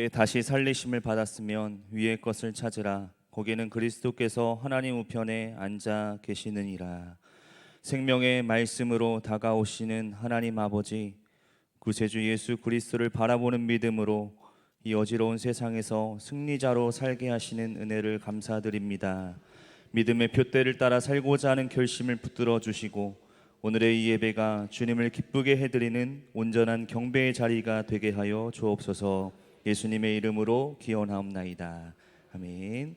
만약에 다시 살리심을 받았으면 위의 것을 찾으라. 거기는 그리스도께서 하나님 우편에 앉아 계시느니라. 생명의 말씀으로 다가오시는 하나님 아버지, 구세주 예수 그리스도를 바라보는 믿음으로 이 어지러운 세상에서 승리자로 살게 하시는 은혜를 감사드립니다. 믿음의 표대를 따라 살고자 하는 결심을 붙들어 주시고 오늘의 이 예배가 주님을 기쁘게 해드리는 온전한 경배의 자리가 되게 하여 주옵소서. 예수님의 이름으로 기원하옵나이다. 아멘.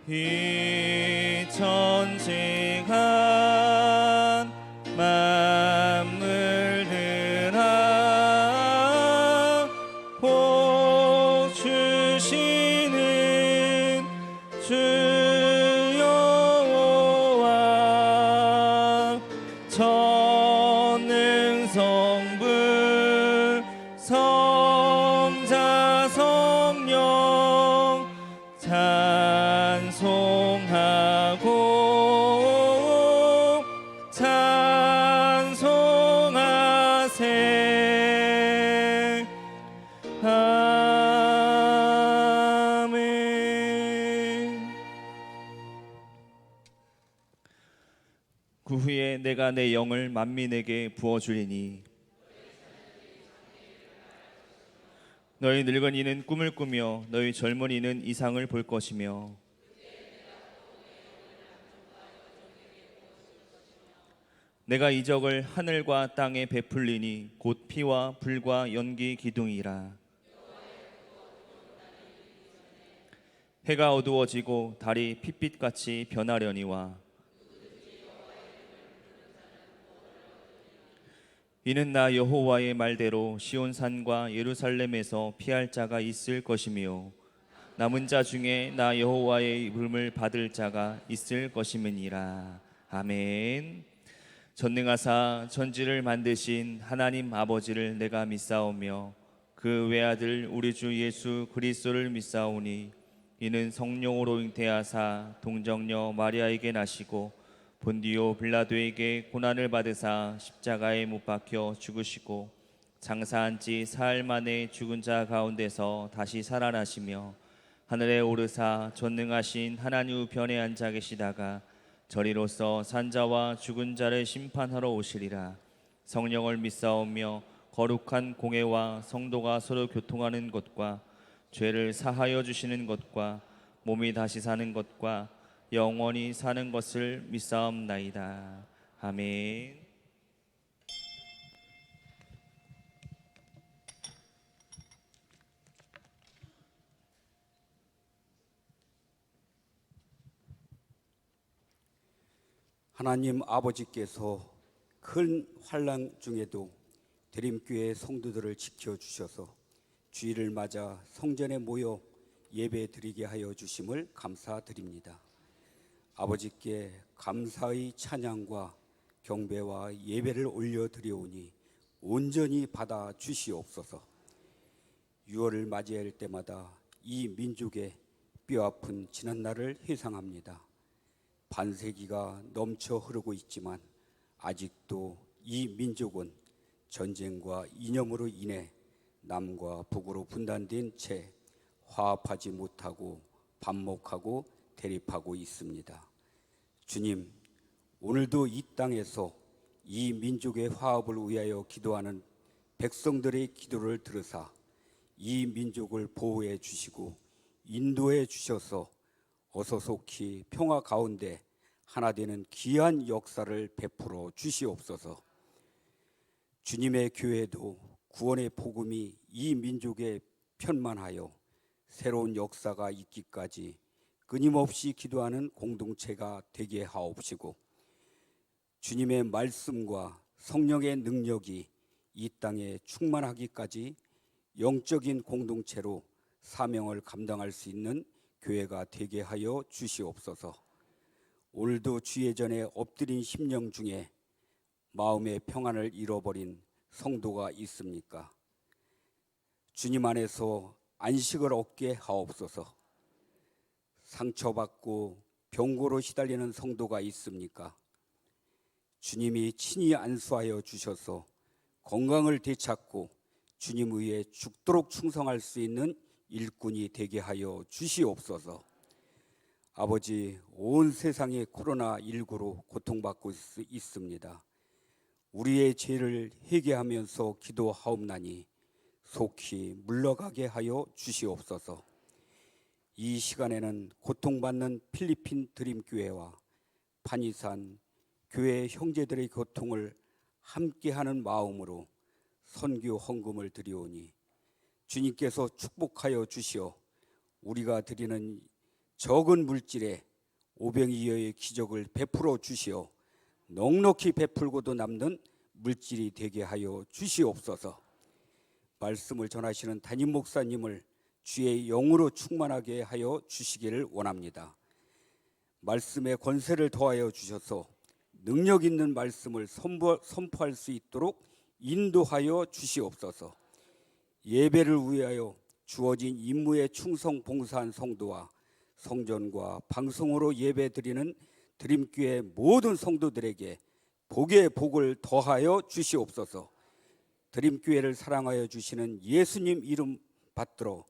이 천지간 만물들아 복 주시는 주 여호와 전능성부 성자 성령 찬송하고 찬송하세. 아멘. 그 후에 내가 내 영을 만민에게 부어주리니 너희 늙은이는 꿈을 꾸며 너희 젊은이는 이상을 볼 것이며 내가 이적을 하늘과 땅에 베풀리니 곧 피와 불과 연기 기둥이라. 해가 어두워지고 달이 핏빛같이 변하려니와 이는 나 여호와의 말대로 시온산과 예루살렘에서 피할 자가 있을 것이며 남은 자 중에 나 여호와의 이름을 받을 자가 있을 것임이니라. 아멘. 전능하사 천지를 만드신 하나님 아버지를 내가 믿사오며 그 외아들 우리 주 예수 그리스도를 믿사오니 이는 성령으로 잉태하사 동정녀 마리아에게 나시고 본디오 빌라도에게 고난을 받으사 십자가에 못 박혀 죽으시고 장사한 지 사흘 만에 죽은 자 가운데서 다시 살아나시며 하늘에 오르사 전능하신 하나님 우편에 앉아 계시다가 저리로서 산자와 죽은 자를 심판하러 오시리라. 성령을 믿사오며 거룩한 공회와 성도가 서로 교통하는 것과 죄를 사하여 주시는 것과 몸이 다시 사는 것과 영원히 사는 것을 믿사옵나이다. 아멘. 하나님 아버지께서 큰 환난 중에도 대림교회 성도들을 지켜주셔서 주일을 맞아 성전에 모여 예배 드리게 하여 주심을 감사드립니다. 아버지께 감사의 찬양과 경배와 예배를 올려드리오니 온전히 받아 주시옵소서. 6월을 맞이할 때마다 이 민족의 뼈아픈 지난날을 회상합니다. 반세기가 넘쳐 흐르고 있지만 아직도 이 민족은 전쟁과 이념으로 인해 남과 북으로 분단된 채 화합하지 못하고 반목하고 대립하고 있습니다. 주님, 오늘도 이 땅에서 이 민족의 화합을 위하여 기도하는 백성들의 기도를 들으사 이 민족을 보호해 주시고 인도해 주셔서 어서 속히 평화 가운데 하나 되는 귀한 역사를 베풀어 주시옵소서. 주님의 교회도 구원의 복음이 이 민족에 편만하여 새로운 역사가 있기까지 끊임없이 기도하는 공동체가 되게 하옵시고 주님의 말씀과 성령의 능력이 이 땅에 충만하기까지 영적인 공동체로 사명을 감당할 수 있는 교회가 되게 하여 주시옵소서. 오늘도 주의 전에 엎드린 심령 중에 마음의 평안을 잃어버린 성도가 있습니까? 주님 안에서 안식을 얻게 하옵소서. 상처받고 병고로 시달리는 성도가 있습니까? 주님이 친히 안수하여 주셔서 건강을 되찾고 주님 위에 죽도록 충성할 수 있는 일꾼이 되게 하여 주시옵소서. 아버지, 온 세상이 코로나19로 고통받고 있습니다. 우리의 죄를 회개하면서 기도하옵나니 속히 물러가게 하여 주시옵소서. 이 시간에는 고통받는 필리핀 드림교회와 판이산 교회 형제들의 고통을 함께하는 마음으로 선교 헌금을 드리오니 주님께서 축복하여 주시어 우리가 드리는 적은 물질에 오병이어의 기적을 베풀어 주시어 넉넉히 베풀고도 남는 물질이 되게 하여 주시옵소서. 말씀을 전하시는 담임 목사님을 주의 영으로 충만하게 하여 주시기를 원합니다. 말씀의 권세를 더하여 주셔서 능력 있는 말씀을 선포할 수 있도록 인도하여 주시옵소서. 예배를 위하여 주어진 임무에 충성 봉사한 성도와 성전과 방송으로 예배드리는 드림교회 모든 성도들에게 복의 복을 더하여 주시옵소서. 드림교회를 사랑하여 주시는 예수님 이름 받들어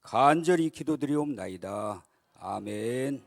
간절히 기도드리옵나이다. 아멘.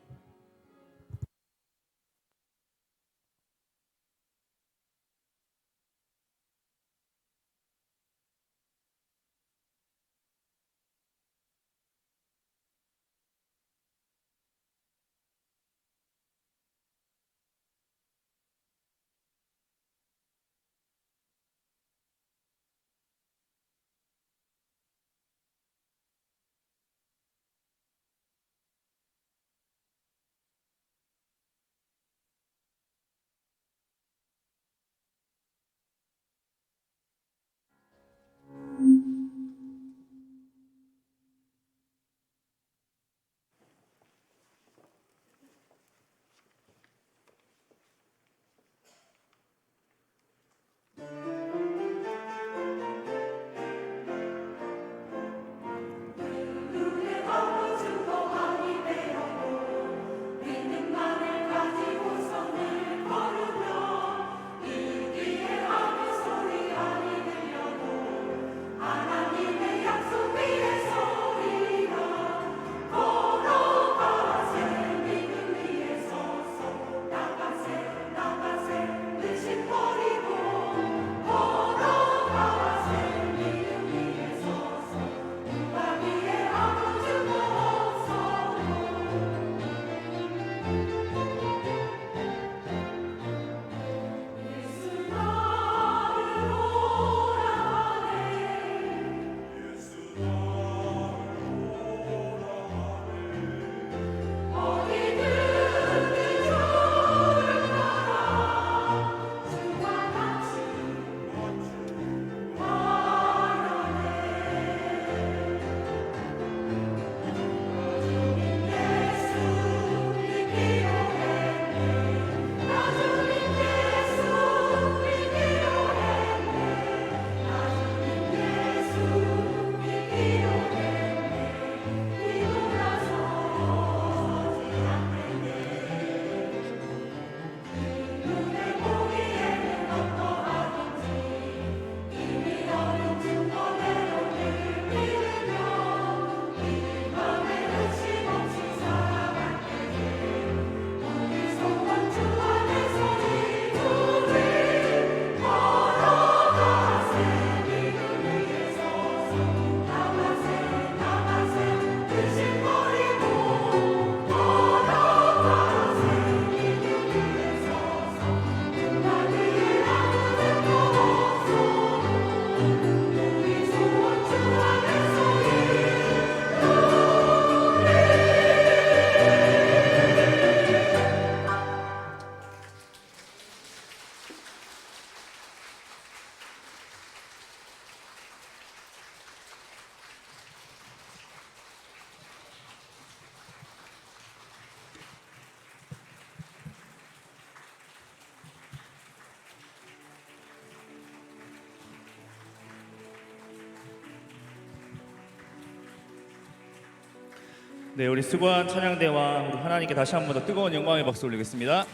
네, 우리 수고한 찬양대와 우리 하나님께 다시 한 번 더 뜨거운 영광의 박수 올리겠습니다.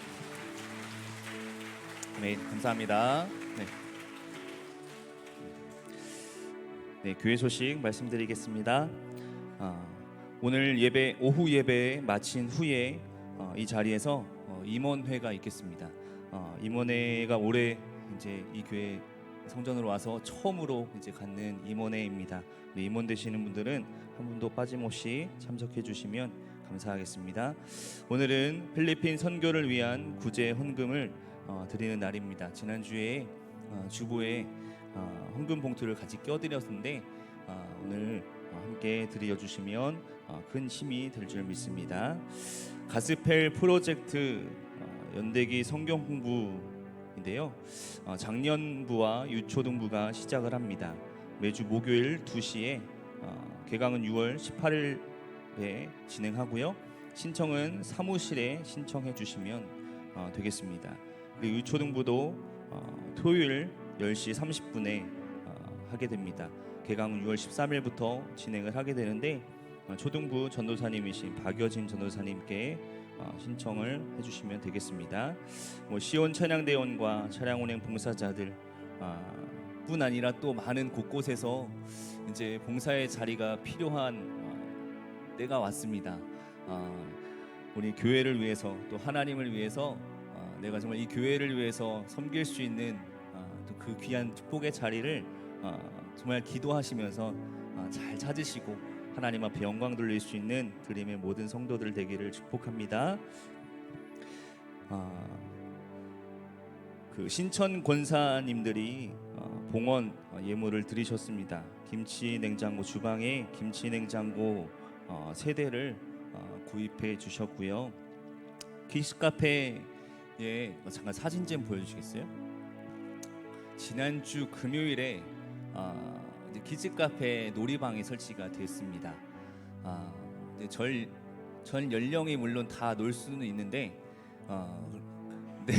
네, 감사합니다. 네. 네, 교회 소식 말씀드리겠습니다. 오늘 예배 오후 예배 마친 후에 이 자리에서 임원회가 있겠습니다. 임원회가 올해 이제 이 교회 성전으로 와서 처음으로 이제 갖는 임원회입니다. 우리 임원 되시는 분들은 한 분도 빠짐없이 참석해 주시면 감사하겠습니다. 오늘은 필리핀 선교를 위한 구제 헌금을 드리는 날입니다. 지난주에 주보에 헌금 봉투를 같이 껴드렸는데 오늘 함께 드려주시면 큰 힘이 될 줄 믿습니다. 가스펠 프로젝트 연대기 성경 공부인데요. 작년부와 유초등부가 시작을 합니다. 매주 목요일 2시에 개강은 6월 18일에 진행하고요. 신청은 사무실에 신청해 주시면 되겠습니다. 그리고 유초등부도 토요일 10시 30분에 하게 됩니다. 개강은 6월 13일부터 진행을 하게 되는데 초등부 전도사님이신 박여진 전도사님께 신청을 해주시면 되겠습니다. 시온 찬양대원과 차량운행 봉사자들 뿐 아니라 또 많은 곳곳에서 이제 봉사의 자리가 필요한 때가 왔습니다. 우리 교회를 위해서 또 하나님을 위해서 내가 정말 이 교회를 위해서 섬길 수 있는 또 그 귀한 축복의 자리를 정말 기도하시면서 잘 찾으시고 하나님 앞에 영광 돌릴 수 있는 드림의 모든 성도들 되기를 축복합니다. 그 신천 권사님들이 봉헌 예물을 드리셨습니다. 김치 냉장고 주방에 김치 냉장고 3대를 구입해 주셨고요. 키즈카페에 잠깐 사진 좀 보여주시겠어요? 지난주 금요일에 이제 키즈카페 놀이방이 설치가 됐습니다. 전 연령이 물론 다 놀 수는 있는데 네.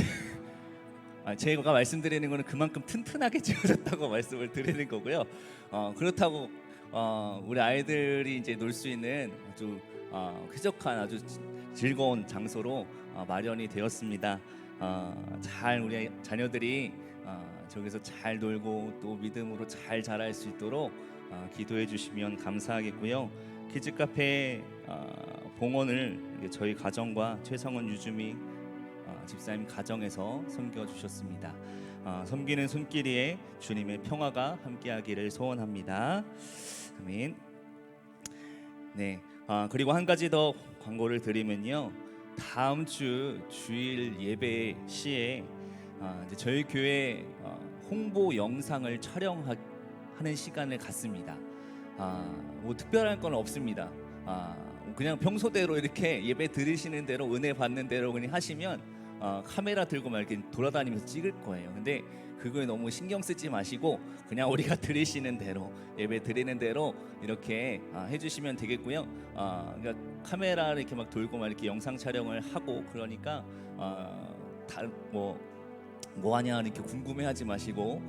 제가 말씀드리는 거는 그만큼 튼튼하게 지어졌다고 말씀을 드리는 거고요. 그렇다고 우리 아이들이 이제 놀 수 있는 아주 쾌적한 아주 즐거운 장소로 마련이 되었습니다. 잘 우리 자녀들이 저기서 잘 놀고 또 믿음으로 잘 자랄 수 있도록 기도해 주시면 감사하겠고요. 키즈카페 봉헌을 저희 가정과 최성원 유주미 집사님 가정에서 섬겨주셨습니다. 섬기는 손길에 주님의 평화가 함께하기를 소원합니다. 아멘. 네. 그리고 한 가지 더 광고를 드리면요. 다음 주 주일 예배 시에 이제 저희 교회 홍보 영상을 촬영하는 시간을 갖습니다. 뭐 특별한 건 없습니다. 그냥 평소대로 이렇게 예배 드리시는 대로 은혜 받는 대로 그냥 하시면 카메라 들고 막 이렇게 돌아다니면서 찍을 거예요. 근데 그거에 너무 신경 쓰지 마시고 그냥 우리가 드리시는 대로 예배 드리는 대로 이렇게 해주시면 되겠고요. 그러니까 카메라를 이렇게 막 돌고 막 이렇게 영상 촬영을 하고 그러니까 뭐 하냐 이렇게 궁금해하지 마시고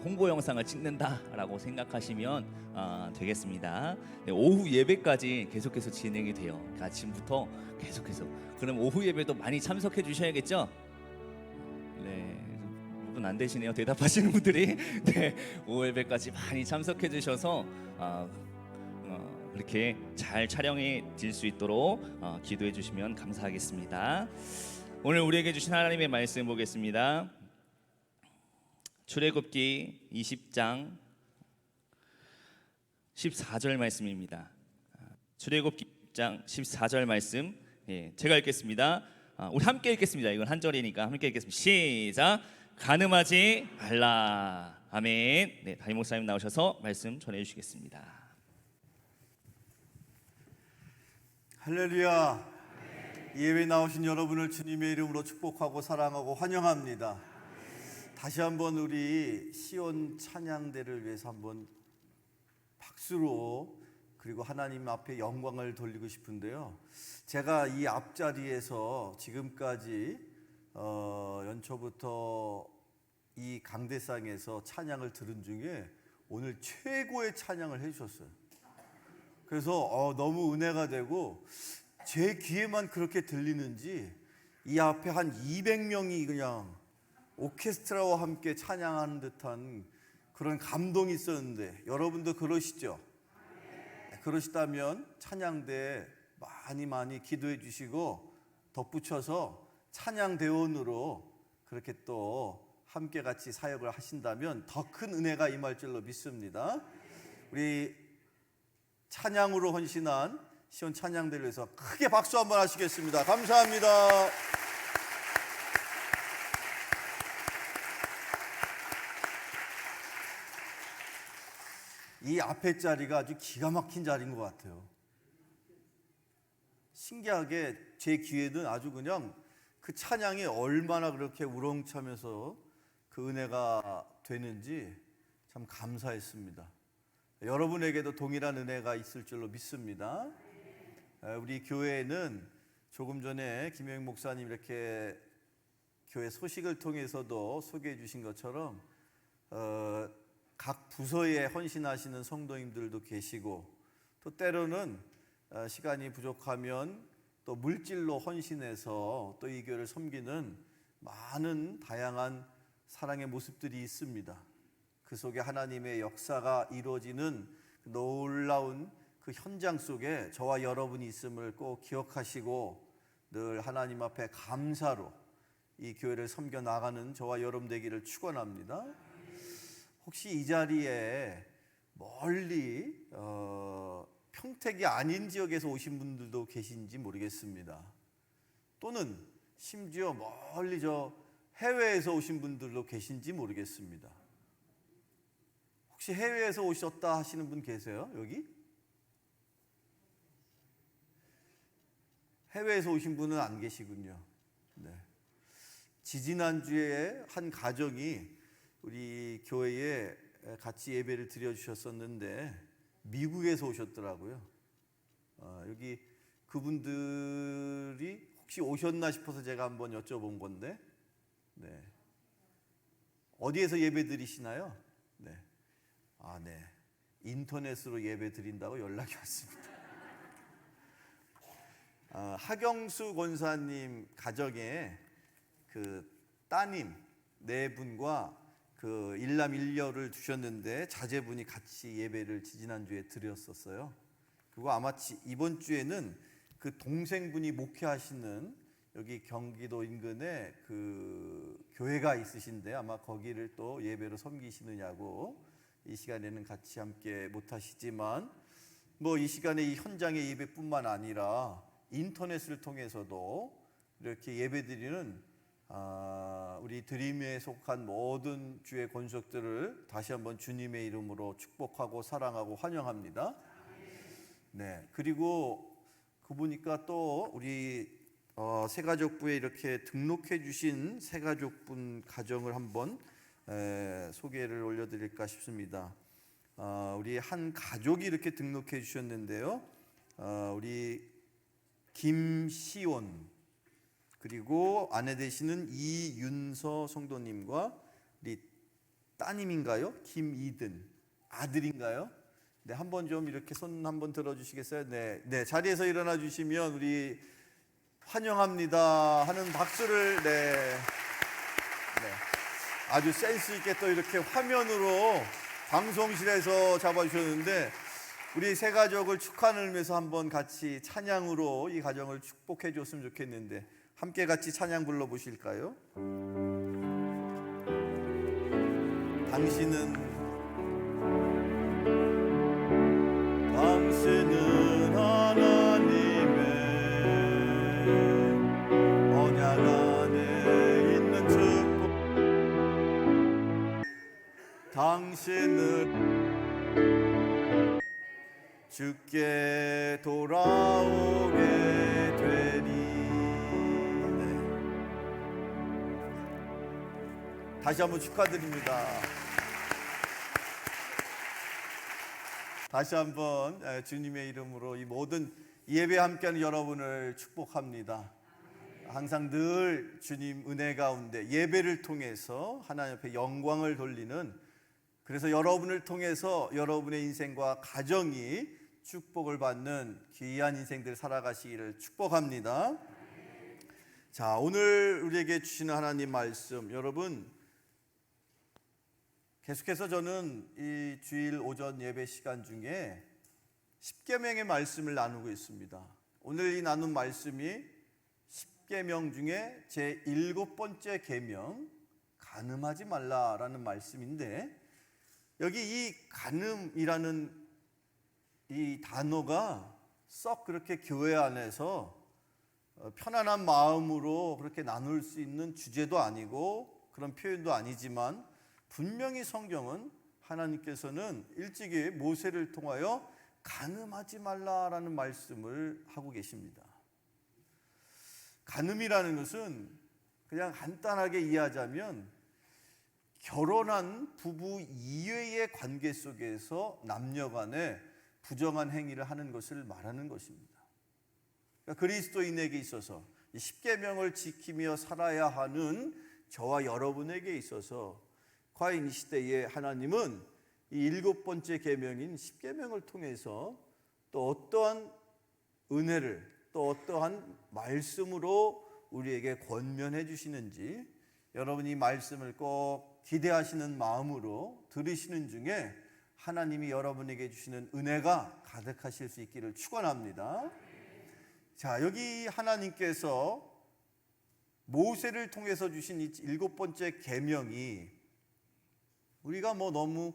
홍보 영상을 찍는다라고 생각하시면 되겠습니다. 네, 오후 예배까지 계속해서 진행이 돼요. 그러니까 아침부터 계속해서. 그럼 오후 예배도 많이 참석해 주셔야겠죠? 네, 분 안 되시네요. 대답하시는 분들이. 네, 오후 예배까지 많이 참석해 주셔서 그렇게 잘 촬영해 질 수 있도록 기도해 주시면 감사하겠습니다. 오늘 우리에게 주신 하나님의 말씀 보겠습니다. 출애굽기 20장 14절 말씀입니다. 출애굽기 20장 14절 말씀 제가 읽겠습니다. 우리 함께 읽겠습니다. 이건 한 절이니까 함께 읽겠습니다. 시작. 간음하지 말라. 아멘. 네, 담임 목사님 나오셔서 말씀 전해 주시겠습니다. 할렐루야. 예배 나오신 여러분을 주님의 이름으로 축복하고 사랑하고 환영합니다. 다시 한번 우리 시온 찬양대를 위해서 한번 박수로 그리고 하나님 앞에 영광을 돌리고 싶은데요. 제가 이 앞자리에서 지금까지 연초부터 이 강대상에서 찬양을 들은 중에 오늘 최고의 찬양을 해주셨어요. 그래서 너무 은혜가 되고 제 귀에만 그렇게 들리는지 이 앞에 한 200명이 그냥 오케스트라와 함께 찬양하는 듯한 그런 감동이 있었는데 여러분도 그러시죠? 그러시다면 찬양대 많이 기도해 주시고 덧붙여서 찬양대원으로 그렇게 또 함께 같이 사역을 하신다면 더 큰 은혜가 임할 줄로 믿습니다. 우리 찬양으로 헌신한 시온 찬양대를 위해서 크게 박수 한번 하시겠습니다. 감사합니다. 이 앞에 자리가 아주 기가 막힌 자리인 것 같아요. 신기하게 제 귀에는 아주 그냥 그 찬양이 얼마나 그렇게 우렁차면서 그 은혜가 되는지 참 감사했습니다. 여러분에게도 동일한 은혜가 있을 줄로 믿습니다. 우리 교회에는 조금 전에 김영익 목사님 이렇게 교회 소식을 통해서도 소개해 주신 것처럼 각 부서에 헌신하시는 성도님들도 계시고 또 때로는 시간이 부족하면 또 물질로 헌신해서 또 이 교회를 섬기는 많은 다양한 사랑의 모습들이 있습니다. 그 속에 하나님의 역사가 이루어지는 놀라운 그 현장 속에 저와 여러분이 있음을 꼭 기억하시고 늘 하나님 앞에 감사로 이 교회를 섬겨 나가는 저와 여러분 되기를 축원합니다. 혹시 이 자리에 멀리 평택이 아닌 지역에서 오신 분들도 계신지 모르겠습니다. 또는 심지어 멀리 저 해외에서 오신 분들도 계신지 모르겠습니다. 혹시 해외에서 오셨다 하시는 분 계세요? 여기? 해외에서 오신 분은 안 계시군요. 네. 지지난주에 한 가정이 우리 교회에 같이 예배를 드려주셨었는데 미국에서 오셨더라고요. 여기 그분들이 혹시 오셨나 싶어서 제가 한번 여쭤본 건데, 네. 어디에서 예배 드리시나요? 네. 네. 인터넷으로 예배 드린다고 연락이 왔습니다. 하경수 권사님 가정에 그 따님 네 분과 그 일남 일녀를 두셨는데 자제분이 같이 예배를 지지난주에 드렸었어요. 그리고 아마 이번 주에는 그 동생분이 목회하시는 여기 경기도 인근에 그 교회가 있으신데 아마 거기를 또 예배로 섬기시느냐고 이 시간에는 같이 함께 못하시지만 뭐 이 시간에 이 현장의 예배뿐만 아니라 인터넷을 통해서도 이렇게 예배드리는 우리 드림에 속한 모든 주의 권속들을 다시 한번 주님의 이름으로 축복하고 사랑하고 환영합니다. 네, 그리고 그 보니까 또 우리 새가족부에 이렇게 등록해 주신 새가족분 가정을 한번 소개를 올려드릴까 싶습니다. 우리 한 가족이 이렇게 등록해 주셨는데요. 우리 김시온 그리고 아내 되시는 이윤서 성도님과 우리 따님인가요? 김이든 아들인가요? 네, 한번 좀 이렇게 손 한번 들어주시겠어요? 네, 자리에서 일어나 주시면 우리 환영합니다 하는 박수를 네, 아주 센스 있게 또 이렇게 화면으로 방송실에서 잡아주셨는데 우리 새 가족을 축하하는 의미에서 한번 같이 찬양으로 이 가정을 축복해 줬으면 좋겠는데 함께 같이 찬양 불러보실까요? 당신은 하나님의 언약 안에 있는 축복 당신은 주께 돌아오게 되리. 다시 한번 축하드립니다. 다시 한번 주님의 이름으로 이 모든 예배 함께하는 여러분을 축복합니다. 항상 늘 주님 은혜 가운데 예배를 통해서 하나님 앞에 영광을 돌리는, 그래서 여러분을 통해서 여러분의 인생과 가정이 축복을 받는 귀한 인생들 살아가시기를 축복합니다. 자, 오늘 우리에게 주시는 하나님 말씀, 여러분 계속해서 저는 이 주일 오전 예배 시간 중에 십계명의 말씀을 나누고 있습니다. 오늘 이 나눈 말씀이 십계명 중에 제 7번째 계명, 간음하지 말라라는 말씀인데, 여기 이 간음이라는 이 단어가 썩 그렇게 교회 안에서 편안한 마음으로 그렇게 나눌 수 있는 주제도 아니고 그런 표현도 아니지만, 분명히 성경은 하나님께서는 일찍이 모세를 통하여 간음하지 말라라는 말씀을 하고 계십니다. 간음이라는 것은 그냥 간단하게 이해하자면 결혼한 부부 이외의 관계 속에서 남녀 간에 부정한 행위를 하는 것을 말하는 것입니다. 그러니까 그리스도인에게 있어서 이 십계명을 지키며 살아야 하는 저와 여러분에게 있어서 과연 이 시대에 하나님은 이 7번째 계명인 십계명을 통해서 또 어떠한 은혜를, 또 어떠한 말씀으로 우리에게 권면해 주시는지, 여러분이 말씀을 꼭 기대하시는 마음으로 들으시는 중에 하나님이 여러분에게 주시는 은혜가 가득하실 수 있기를 축원합니다. 자, 여기 하나님께서 모세를 통해서 주신 이 7번째 계명이 우리가 너무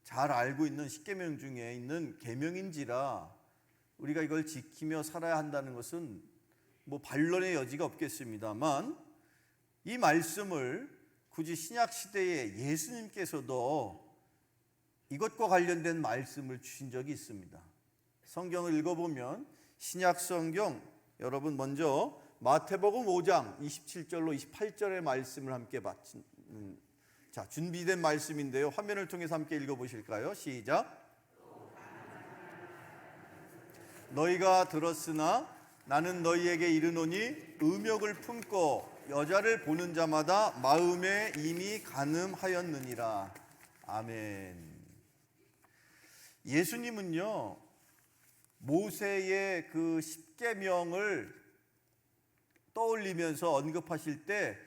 잘 알고 있는 십계명 중에 있는 계명인지라 우리가 이걸 지키며 살아야 한다는 것은 반론의 여지가 없겠습니다만, 이 말씀을 굳이 신약 시대에 예수님께서도 이것과 관련된 말씀을 주신 적이 있습니다. 성경을 읽어보면 신약 성경, 여러분 먼저 마태복음 5장 27절로 28절의 말씀을 함께 자, 준비된 말씀인데요. 화면을 통해서 함께 읽어보실까요? 시작. 너희가 들었으나 나는 너희에게 이르노니 음욕을 품고 여자를 보는 자마다 마음에 이미 간음하였느니라. 아멘. 예수님은요, 모세의 그 십계명을 떠올리면서 언급하실 때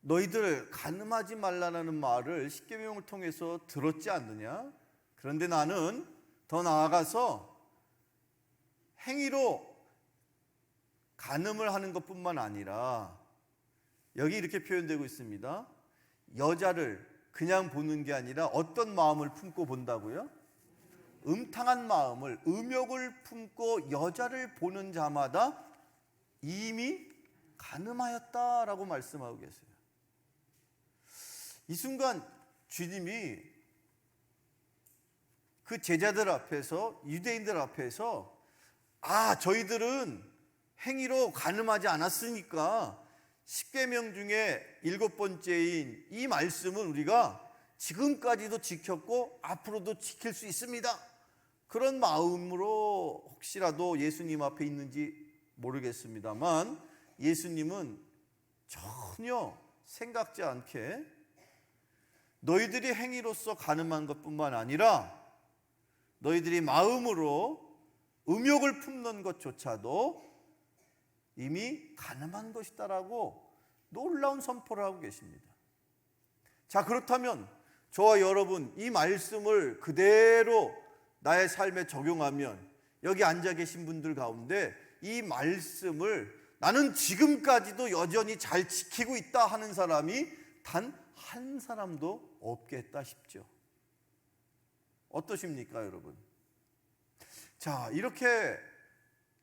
너희들 간음하지 말라는 말을 십계명을 통해서 들었지 않느냐? 그런데 나는 더 나아가서 행위로 간음을 하는 것뿐만 아니라, 여기 이렇게 표현되고 있습니다. 여자를 그냥 보는 게 아니라 어떤 마음을 품고 본다고요? 음탕한 마음을, 음욕을 품고 여자를 보는 자마다 이미 간음하였다라고 말씀하고 계세요. 이 순간 주님이 그 제자들 앞에서, 유대인들 앞에서, 저희들은 행위로 간음하지 않았으니까 십계명 중에 7번째인 이 말씀은 우리가 지금까지도 지켰고 앞으로도 지킬 수 있습니다. 그런 마음으로 혹시라도 예수님 앞에 있는지 모르겠습니다만, 예수님은 전혀 생각지 않게 너희들이 행위로서 간음한 것뿐만 아니라 너희들이 마음으로 음욕을 품는 것조차도 이미 간음한 것이다라고 놀라운 선포를 하고 계십니다. 자, 그렇다면 저와 여러분 이 말씀을 그대로 나의 삶에 적용하면, 여기 앉아 계신 분들 가운데 이 말씀을 나는 지금까지도 여전히 잘 지키고 있다 하는 사람이 단 한 사람도 없겠다 싶죠. 어떠십니까, 여러분? 자, 이렇게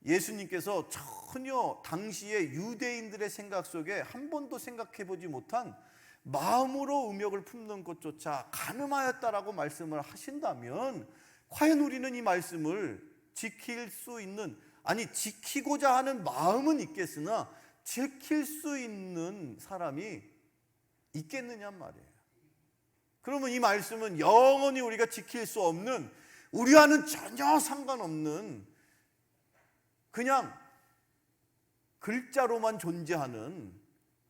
예수님께서 전혀 당시의 유대인들의 생각 속에 한 번도 생각해 보지 못한 마음으로 음욕을 품는 것조차 간음하였다라고 말씀을 하신다면, 과연 우리는 이 말씀을 지킬 수 있는, 지키고자 하는 마음은 있겠으나 지킬 수 있는 사람이 있겠느냐 말이에요. 그러면 이 말씀은 영원히 우리가 지킬 수 없는, 우리와는 전혀 상관없는 그냥 글자로만 존재하는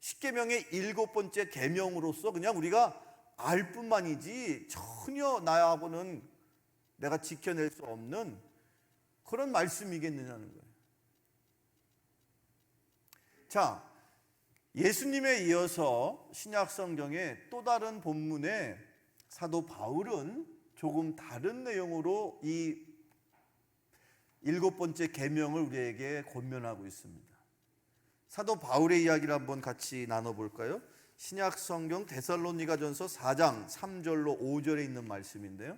십계명의 7번째 계명으로서 그냥 우리가 알 뿐만이지 전혀 나하고는 내가 지켜낼 수 없는 그런 말씀이겠느냐는 거예요. 자, 예수님에 이어서 신약 성경의 또 다른 본문에 사도 바울은 조금 다른 내용으로 이 7번째 계명을 우리에게 권면하고 있습니다. 사도 바울의 이야기를 한번 같이 나눠볼까요? 신약 성경 데살로니가전서 4장 3절로 5절에 있는 말씀인데요.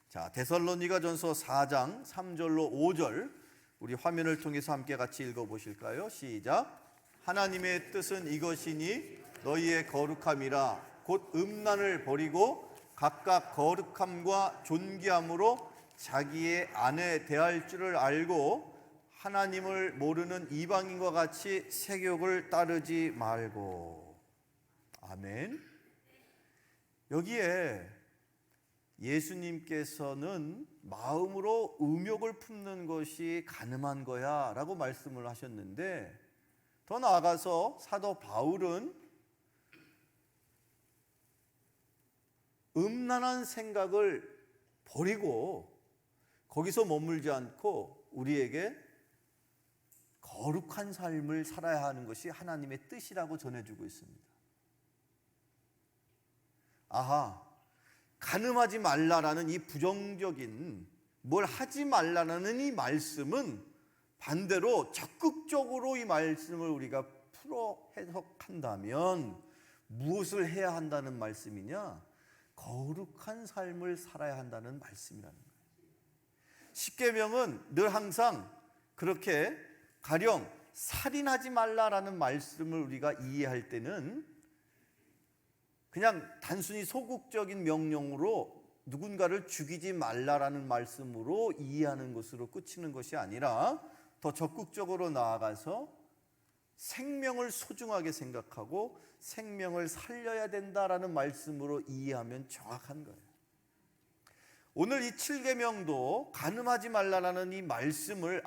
자, 데살로니가전서 4장 3절로 5절 우리 화면을 통해서 함께 같이 읽어보실까요? 시작. 하나님의 뜻은 이것이니 너희의 거룩함이라 곧 음란을 버리고 각각 거룩함과 존귀함으로 자기의 아내 대할 줄을 알고 하나님을 모르는 이방인과 같이 세욕을 따르지 말고. 아멘. 여기에 예수님께서는 마음으로 음욕을 품는 것이 가늠한 거야 라고 말씀을 하셨는데, 더 나아가서 사도 바울은 음란한 생각을 버리고 거기서 머물지 않고 우리에게 거룩한 삶을 살아야 하는 것이 하나님의 뜻이라고 전해주고 있습니다. 아하, 간음하지 말라라는 이 부정적인, 뭘 하지 말라는 이 말씀은 반대로 적극적으로 이 말씀을 우리가 풀어 해석한다면 무엇을 해야 한다는 말씀이냐? 거룩한 삶을 살아야 한다는 말씀이라는 거예요. 십계명은 늘 항상 그렇게 가령 살인하지 말라라는 말씀을 우리가 이해할 때는 그냥 단순히 소극적인 명령으로 누군가를 죽이지 말라라는 말씀으로 이해하는 것으로 그치는 것이 아니라 더 적극적으로 나아가서 생명을 소중하게 생각하고 생명을 살려야 된다라는 말씀으로 이해하면 정확한 거예요. 오늘 이 7계명도 간음하지 말라라는 이 말씀을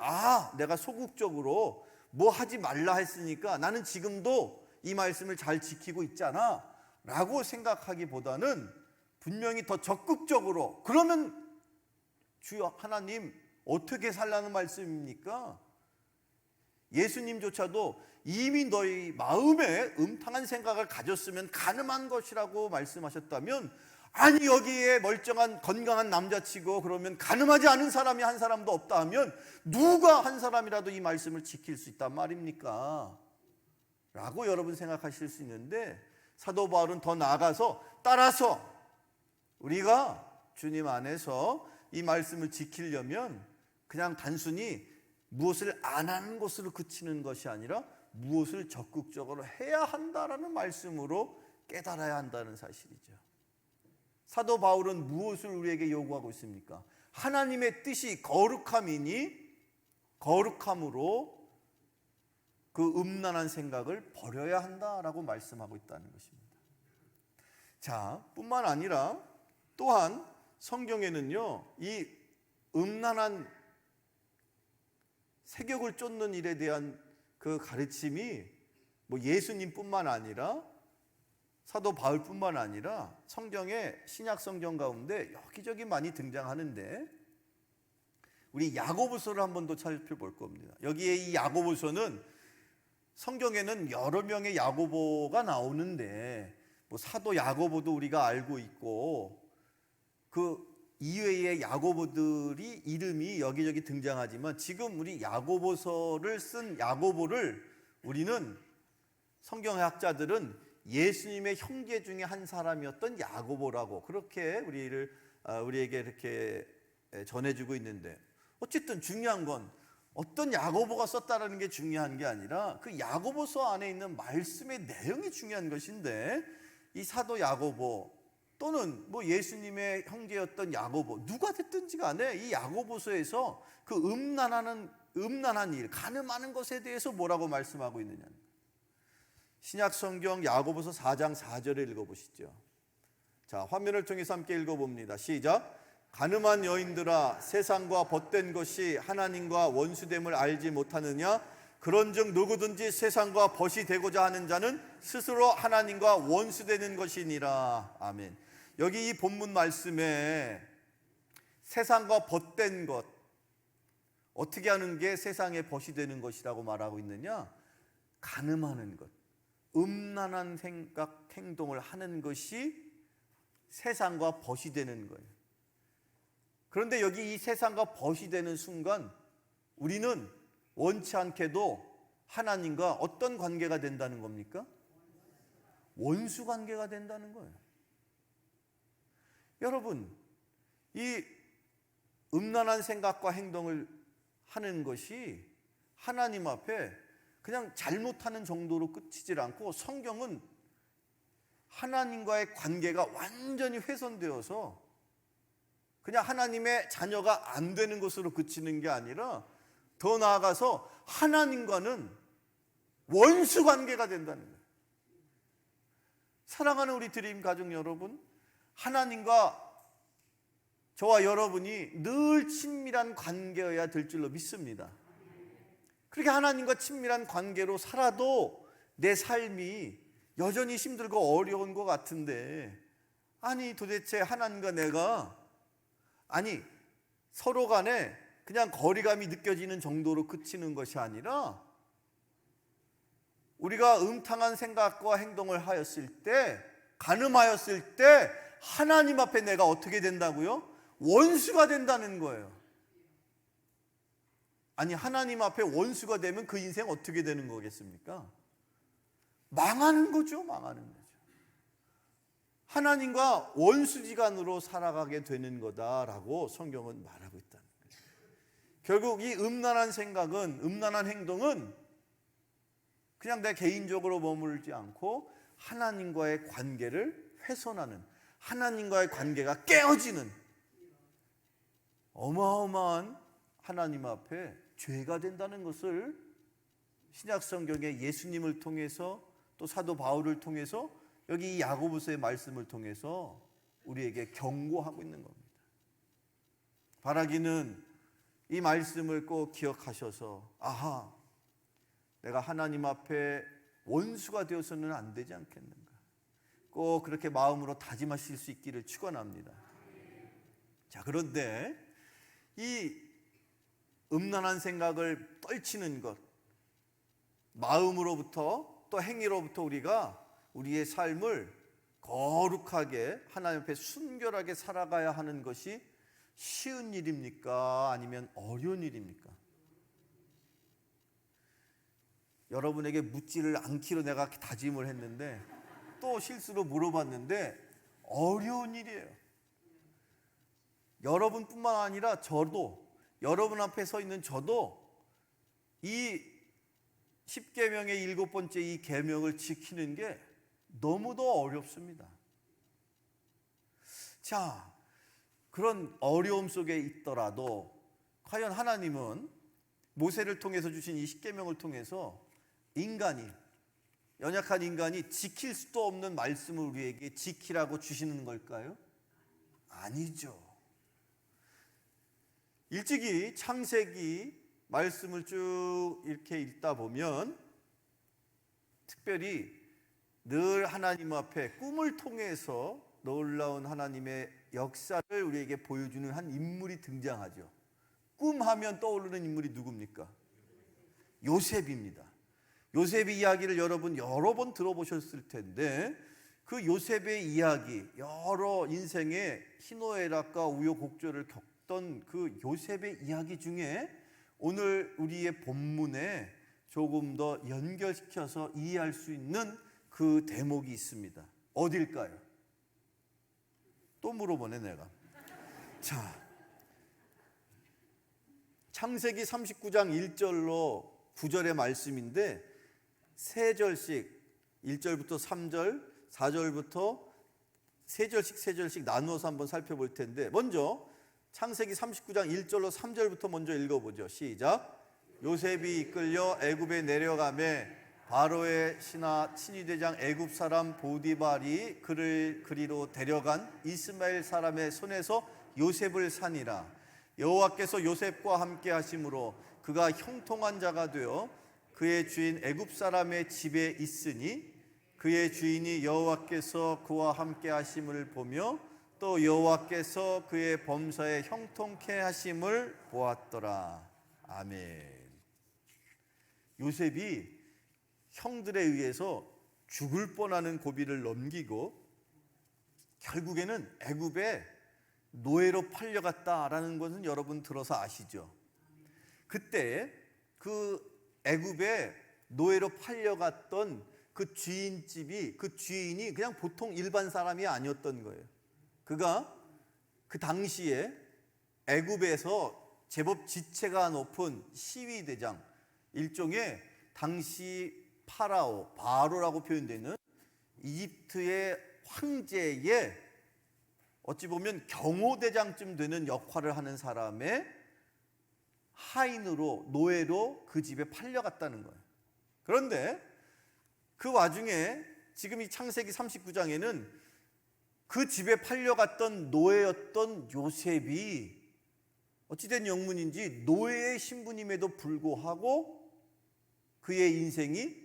내가 소극적으로 뭐 하지 말라 했으니까 나는 지금도 이 말씀을 잘 지키고 있잖아 라고 생각하기보다는 분명히 더 적극적으로, 그러면 주여 하나님 어떻게 살라는 말씀입니까? 예수님조차도 이미 너희 마음에 음탕한 생각을 가졌으면 간음한 것이라고 말씀하셨다면, 아니 여기에 멀쩡한 건강한 남자치고 그러면 간음하지 않은 사람이 한 사람도 없다 하면 누가 한 사람이라도 이 말씀을 지킬 수 있단 말입니까? 라고 여러분 생각하실 수 있는데, 사도 바울은 더 나아가서 따라서 우리가 주님 안에서 이 말씀을 지키려면 그냥 단순히 무엇을 안 하는 것으로 그치는 것이 아니라 무엇을 적극적으로 해야 한다라는 말씀으로 깨달아야 한다는 사실이죠. 사도 바울은 무엇을 우리에게 요구하고 있습니까? 하나님의 뜻이 거룩함이니 거룩함으로 그 음란한 생각을 버려야 한다라고 말씀하고 있다는 것입니다. 자, 뿐만 아니라 또한 성경에는요, 이 음란한 세격을 쫓는 일에 대한 그 가르침이 뭐 예수님뿐만 아니라 사도 바울뿐만 아니라 성경의 신약 성경 가운데 여기저기 많이 등장하는데, 우리 야고보서를 한번 더 살펴볼 겁니다. 여기에 이 야고보서는 성경에는 여러 명의 야고보가 나오는데 뭐 사도 야고보도 우리가 알고 있고 그 이외의 야고보들이 이름이 여기저기 등장하지만, 지금 우리 야고보서를 쓴 야고보를 우리는 성경학자들은 예수님의 형제 중에 한 사람이었던 야고보라고 그렇게 우리에게 이렇게 전해주고 있는데, 어쨌든 중요한 건 어떤 야고보가 썼다라는 게 중요한 게 아니라 그 야고보서 안에 있는 말씀의 내용이 중요한 것인데, 이 사도 야고보 또는 뭐 예수님의 형제였던 야고보, 누가 됐든지 간에 이 야고보서에서 그 음란한 일, 간음하는 것에 대해서 뭐라고 말씀하고 있느냐. 신약 성경 야고보서 4장 4절을 읽어보시죠. 자, 화면을 통해서 함께 읽어봅니다. 시작. 간음한 여인들아, 세상과 벗된 것이 하나님과 원수됨을 알지 못하느냐? 그런즉 누구든지 세상과 벗이 되고자 하는 자는 스스로 하나님과 원수되는 것이니라. 아멘. 여기 이 본문 말씀에 세상과 벗된 것, 어떻게 하는 게 세상에 벗이 되는 것이라고 말하고 있느냐? 간음하는 것, 음란한 생각, 행동을 하는 것이 세상과 벗이 되는 거예요. 그런데 여기 이 세상과 벗이 되는 순간 우리는 원치 않게도 하나님과 어떤 관계가 된다는 겁니까? 원수 관계가 된다는 거예요. 여러분, 이 음란한 생각과 행동을 하는 것이 하나님 앞에 그냥 잘못하는 정도로 끝이질 않고, 성경은 하나님과의 관계가 완전히 훼손되어서 그냥 하나님의 자녀가 안 되는 것으로 그치는 게 아니라 더 나아가서 하나님과는 원수 관계가 된다는 거예요. 사랑하는 우리 드림 가족 여러분, 하나님과 저와 여러분이 늘 친밀한 관계여야 될 줄로 믿습니다. 그렇게 하나님과 친밀한 관계로 살아도 내 삶이 여전히 힘들고 어려운 것 같은데, 아니 도대체 하나님과 내가 서로 간에 그냥 거리감이 느껴지는 정도로 그치는 것이 아니라, 우리가 음탕한 생각과 행동을 하였을 때, 간음하였을 때 하나님 앞에 내가 어떻게 된다고요? 원수가 된다는 거예요. 아니, 하나님 앞에 원수가 되면 그 인생 어떻게 되는 거겠습니까? 망하는 거죠. 망하는 거죠. 하나님과 원수지간으로 살아가게 되는 거다라고 성경은 말하고 있다는 거예요. 결국 이 음란한 생각은, 음란한 행동은 그냥 내 개인적으로 머물지 않고 하나님과의 관계를 훼손하는, 하나님과의 관계가 깨어지는 어마어마한 하나님 앞에 죄가 된다는 것을 신약 성경의 예수님을 통해서, 또 사도 바울을 통해서, 여기 이 야고보서의 말씀을 통해서 우리에게 경고하고 있는 겁니다. 바라기는 이 말씀을 꼭 기억하셔서, 아하, 내가 하나님 앞에 원수가 되어서는 안 되지 않겠는가, 꼭 그렇게 마음으로 다짐하실 수 있기를 축원합니다. 자, 그런데 이 음란한 생각을 떨치는 것, 마음으로부터 또 행위로부터 우리가 우리의 삶을 거룩하게 하나님 앞에 순결하게 살아가야 하는 것이 쉬운 일입니까? 아니면 어려운 일입니까? 여러분에게 묻지를 않기로 내가 다짐을 했는데 또 실수로 물어봤는데 어려운 일이에요. 여러분뿐만 아니라 저도, 여러분 앞에 서 있는 저도 이 10계명의 7번째 이 계명을 지키는 게 너무도 어렵습니다. 자, 그런 어려움 속에 있더라도 과연 하나님은 모세를 통해서 주신 이 10계명을 통해서 연약한 인간이 지킬 수도 없는 말씀을 우리에게 지키라고 주시는 걸까요? 아니죠. 일찍이 창세기 말씀을 쭉 이렇게 읽다 보면 특별히 늘 하나님 앞에 꿈을 통해서 놀라운 하나님의 역사를 우리에게 보여주는 한 인물이 등장하죠. 꿈하면 떠오르는 인물이 누굽니까? 요셉입니다. 요셉의 이야기를 여러분 여러 번 들어보셨을 텐데, 그 요셉의 이야기, 여러 인생의 희노애락과 우여곡절을 겪던 그 요셉의 이야기 중에 오늘 우리의 본문에 조금 더 연결시켜서 이해할 수 있는 그 대목이 있습니다. 어딜까요? 또 물어보네 내가. 자, 창세기 39장 1절로 9절의 말씀인데 세 절씩 1절부터 3절, 4절부터 세 절씩 나누어서 한번 살펴볼 텐데, 먼저 창세기 39장 1절로 3절부터 먼저 읽어보죠. 시작. 요셉이 이끌려 애굽에 내려가매 바로의 신하 친위대장 애굽 사람 보디발이 그를 그리로 데려간 이스마엘 사람의 손에서 요셉을 산이라. 여호와께서 요셉과 함께 하심으로 그가 형통한 자가 되어 그의 주인 애굽 사람의 집에 있으니, 그의 주인이 여호와께서 그와 함께 하심을 보며 또 여호와께서 그의 범사에 형통케 하심을 보았더라. 아멘. 요셉이 형들에 의해서 죽을 뻔하는 고비를 넘기고 결국에는 애굽에 노예로 팔려갔다라는 것은 여러분 들어서 아시죠? 그때 그 애굽에 노예로 팔려갔던 그 주인집이, 그 주인이 그냥 보통 일반 사람이 아니었던 거예요. 그가 그 당시에 애굽에서 제법 지체가 높은 시위대장, 일종의 당시 바로라고 표현되는 이집트의 황제의 어찌 보면 경호대장쯤 되는 역할을 하는 사람의 하인으로, 노예로 그 집에 팔려갔다는 거예요. 그런데 그 와중에 지금 이 창세기 39장에는 그 집에 팔려갔던 노예였던 요셉이 어찌된 영문인지 노예의 신분임에도 불구하고 그의 인생이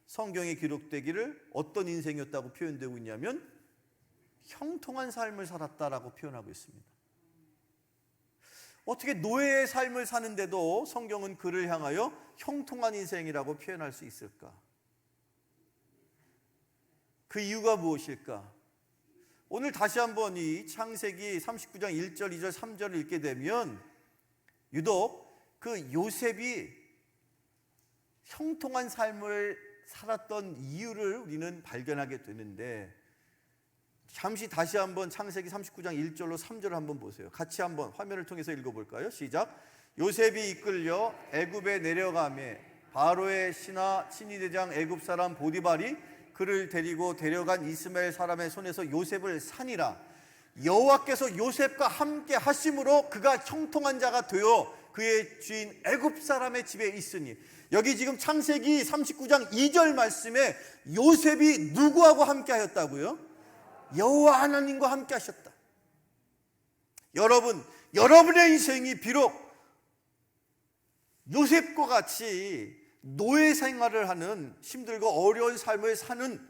성경에 기록되기를 어떤 인생이었다고 표현되고 있냐면 형통한 삶을 살았다라고 표현하고 있습니다. 어떻게 노예의 삶을 사는데도 성경은 그를 향하여 형통한 인생이라고 표현할 수 있을까? 그 이유가 무엇일까? 오늘 다시 한번 이 창세기 39장 1절, 2절, 3절을 읽게 되면 유독 그 요셉이 형통한 삶을 살았던 이유를 우리는 발견하게 되는데, 잠시 다시 한번 창세기 39장 1절로 3절을 한번 보세요. 같이 한번 화면을 통해서 읽어볼까요? 시작. 요셉이 이끌려 애굽에 내려가매 바로의 신하 친위대장 애굽 사람 보디발이 그를 데리고 데려간 이스마엘 사람의 손에서 요셉을 산이라. 여호와께서 요셉과 함께 하심으로 그가 형통한 자가 되어 그의 주인 애굽 사람의 집에 있으니. 여기 지금 창세기 39장 2절 말씀에 요셉이 누구하고 함께 하였다고요? 여호와 하나님과 함께 하셨다. 여러분의 인생이 비록 요셉과 같이 노예 생활을 하는 힘들고 어려운 삶을 사는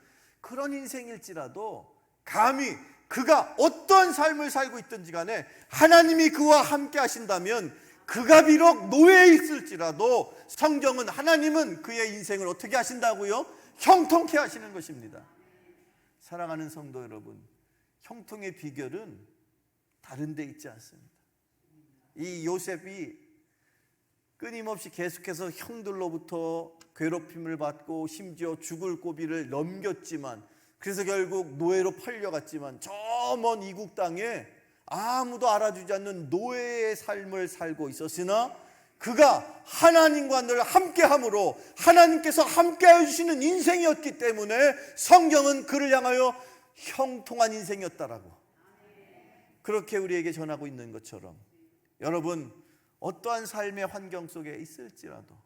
그런 인생일지라도 감히 그가 어떤 삶을 살고 있든지 간에 하나님이 그와 함께 하신다면, 그가 비록 노예에 있을지라도 성경은 하나님은 그의 인생을 어떻게 하신다고요? 형통케 하시는 것입니다. 사랑하는 성도 여러분, 형통의 비결은 다른 데 있지 않습니다. 이 요셉이 끊임없이 계속해서 형들로부터 괴롭힘을 받고 심지어 죽을 고비를 넘겼지만, 그래서 결국 노예로 팔려갔지만 저 먼 이국 땅에 아무도 알아주지 않는 노예의 삶을 살고 있었으나 그가 하나님과 늘 함께함으로 하나님께서 함께해 주시는 인생이었기 때문에 성경은 그를 향하여 형통한 인생이었다라고 그렇게 우리에게 전하고 있는 것처럼, 여러분 어떠한 삶의 환경 속에 있을지라도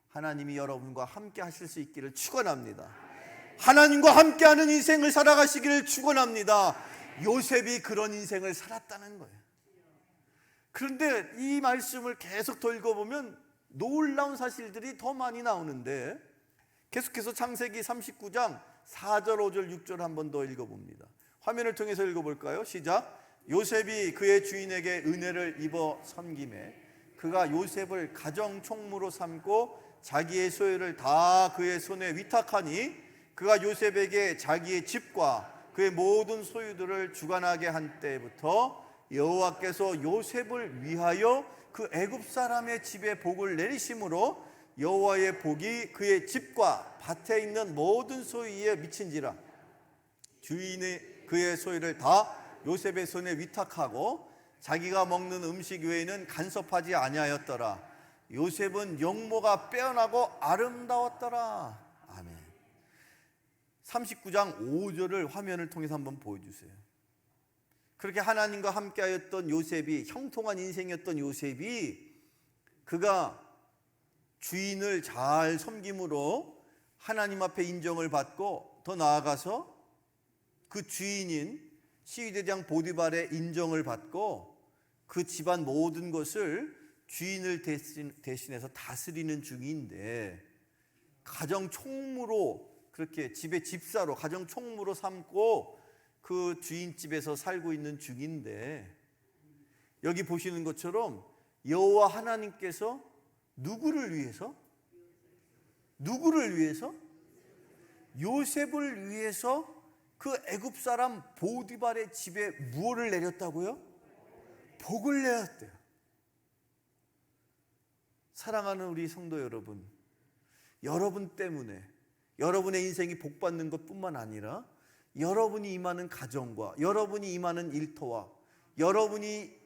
하나님이 여러분과 함께 하실 수 있기를 축원합니다. 하나님과 함께하는 인생을 살아가시기를 축원합니다. 요셉이 그런 인생을 살았다는 거예요. 그런데 이 말씀을 계속 더 읽어보면 놀라운 사실들이 더 많이 나오는데, 계속해서 창세기 39장 4절, 5절, 6절 한 번 더 읽어봅니다. 화면을 통해서 읽어볼까요? 시작. 요셉이 그의 주인에게 은혜를 입어 섬김에 그가 요셉을 가정 총무로 삼고 자기의 소유를 다 그의 손에 위탁하니 그가 요셉에게 자기의 집과 그의 모든 소유들을 주관하게 한 때부터 여호와께서 요셉을 위하여 그 애굽 사람의 집에 복을 내리심으로 여호와의 복이 그의 집과 밭에 있는 모든 소유에 미친지라. 주인이 그의 소유를 다 요셉의 손에 위탁하고 자기가 먹는 음식 외에는 간섭하지 아니하였더라. 요셉은 용모가 빼어나고 아름다웠더라. 아멘. 39장 5절을 화면을 통해서 한번 보여주세요. 그렇게 하나님과 함께하였던 요셉이, 형통한 인생이었던 요셉이, 그가 주인을 잘 섬김으로 하나님 앞에 인정을 받고 더 나아가서 그 주인인 시위대장 보디발의 인정을 받고 그 집안 모든 것을 주인을 대신해서 다스리는 중인데, 가정 총무로, 그렇게 집의 집사로 가정 총무로 삼고 그 주인집에서 살고 있는 중인데, 여기 보시는 것처럼 여호와 하나님께서 누구를 위해서? 누구를 위해서? 요셉을 위해서 그 애굽 사람 보디발의 집에 무엇을 내렸다고요? 복을 내렸대요. 사랑하는 우리 성도 여러분, 여러분 때문에 여러분의 인생이 복받는 것뿐만 아니라 여러분이 임하는 가정과 여러분이 임하는 일터와 여러분이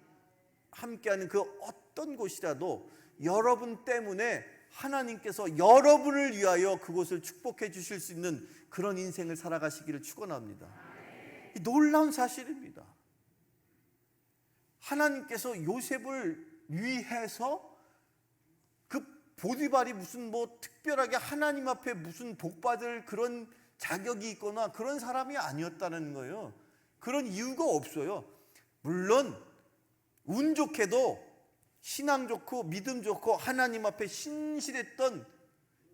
함께하는 그 어떤 곳이라도 여러분 때문에 하나님께서 여러분을 위하여 그곳을 축복해 주실 수 있는 그런 인생을 살아가시기를 축원합니다. 놀라운 사실입니다. 하나님께서 요셉을 위해서 그 보디발이 무슨 뭐 특별하게 하나님 앞에 무슨 복받을 그런 자격이 있거나 그런 사람이 아니었다는 거예요. 그런 이유가 없어요. 물론 운 좋게도 신앙 좋고 믿음 좋고 하나님 앞에 신실했던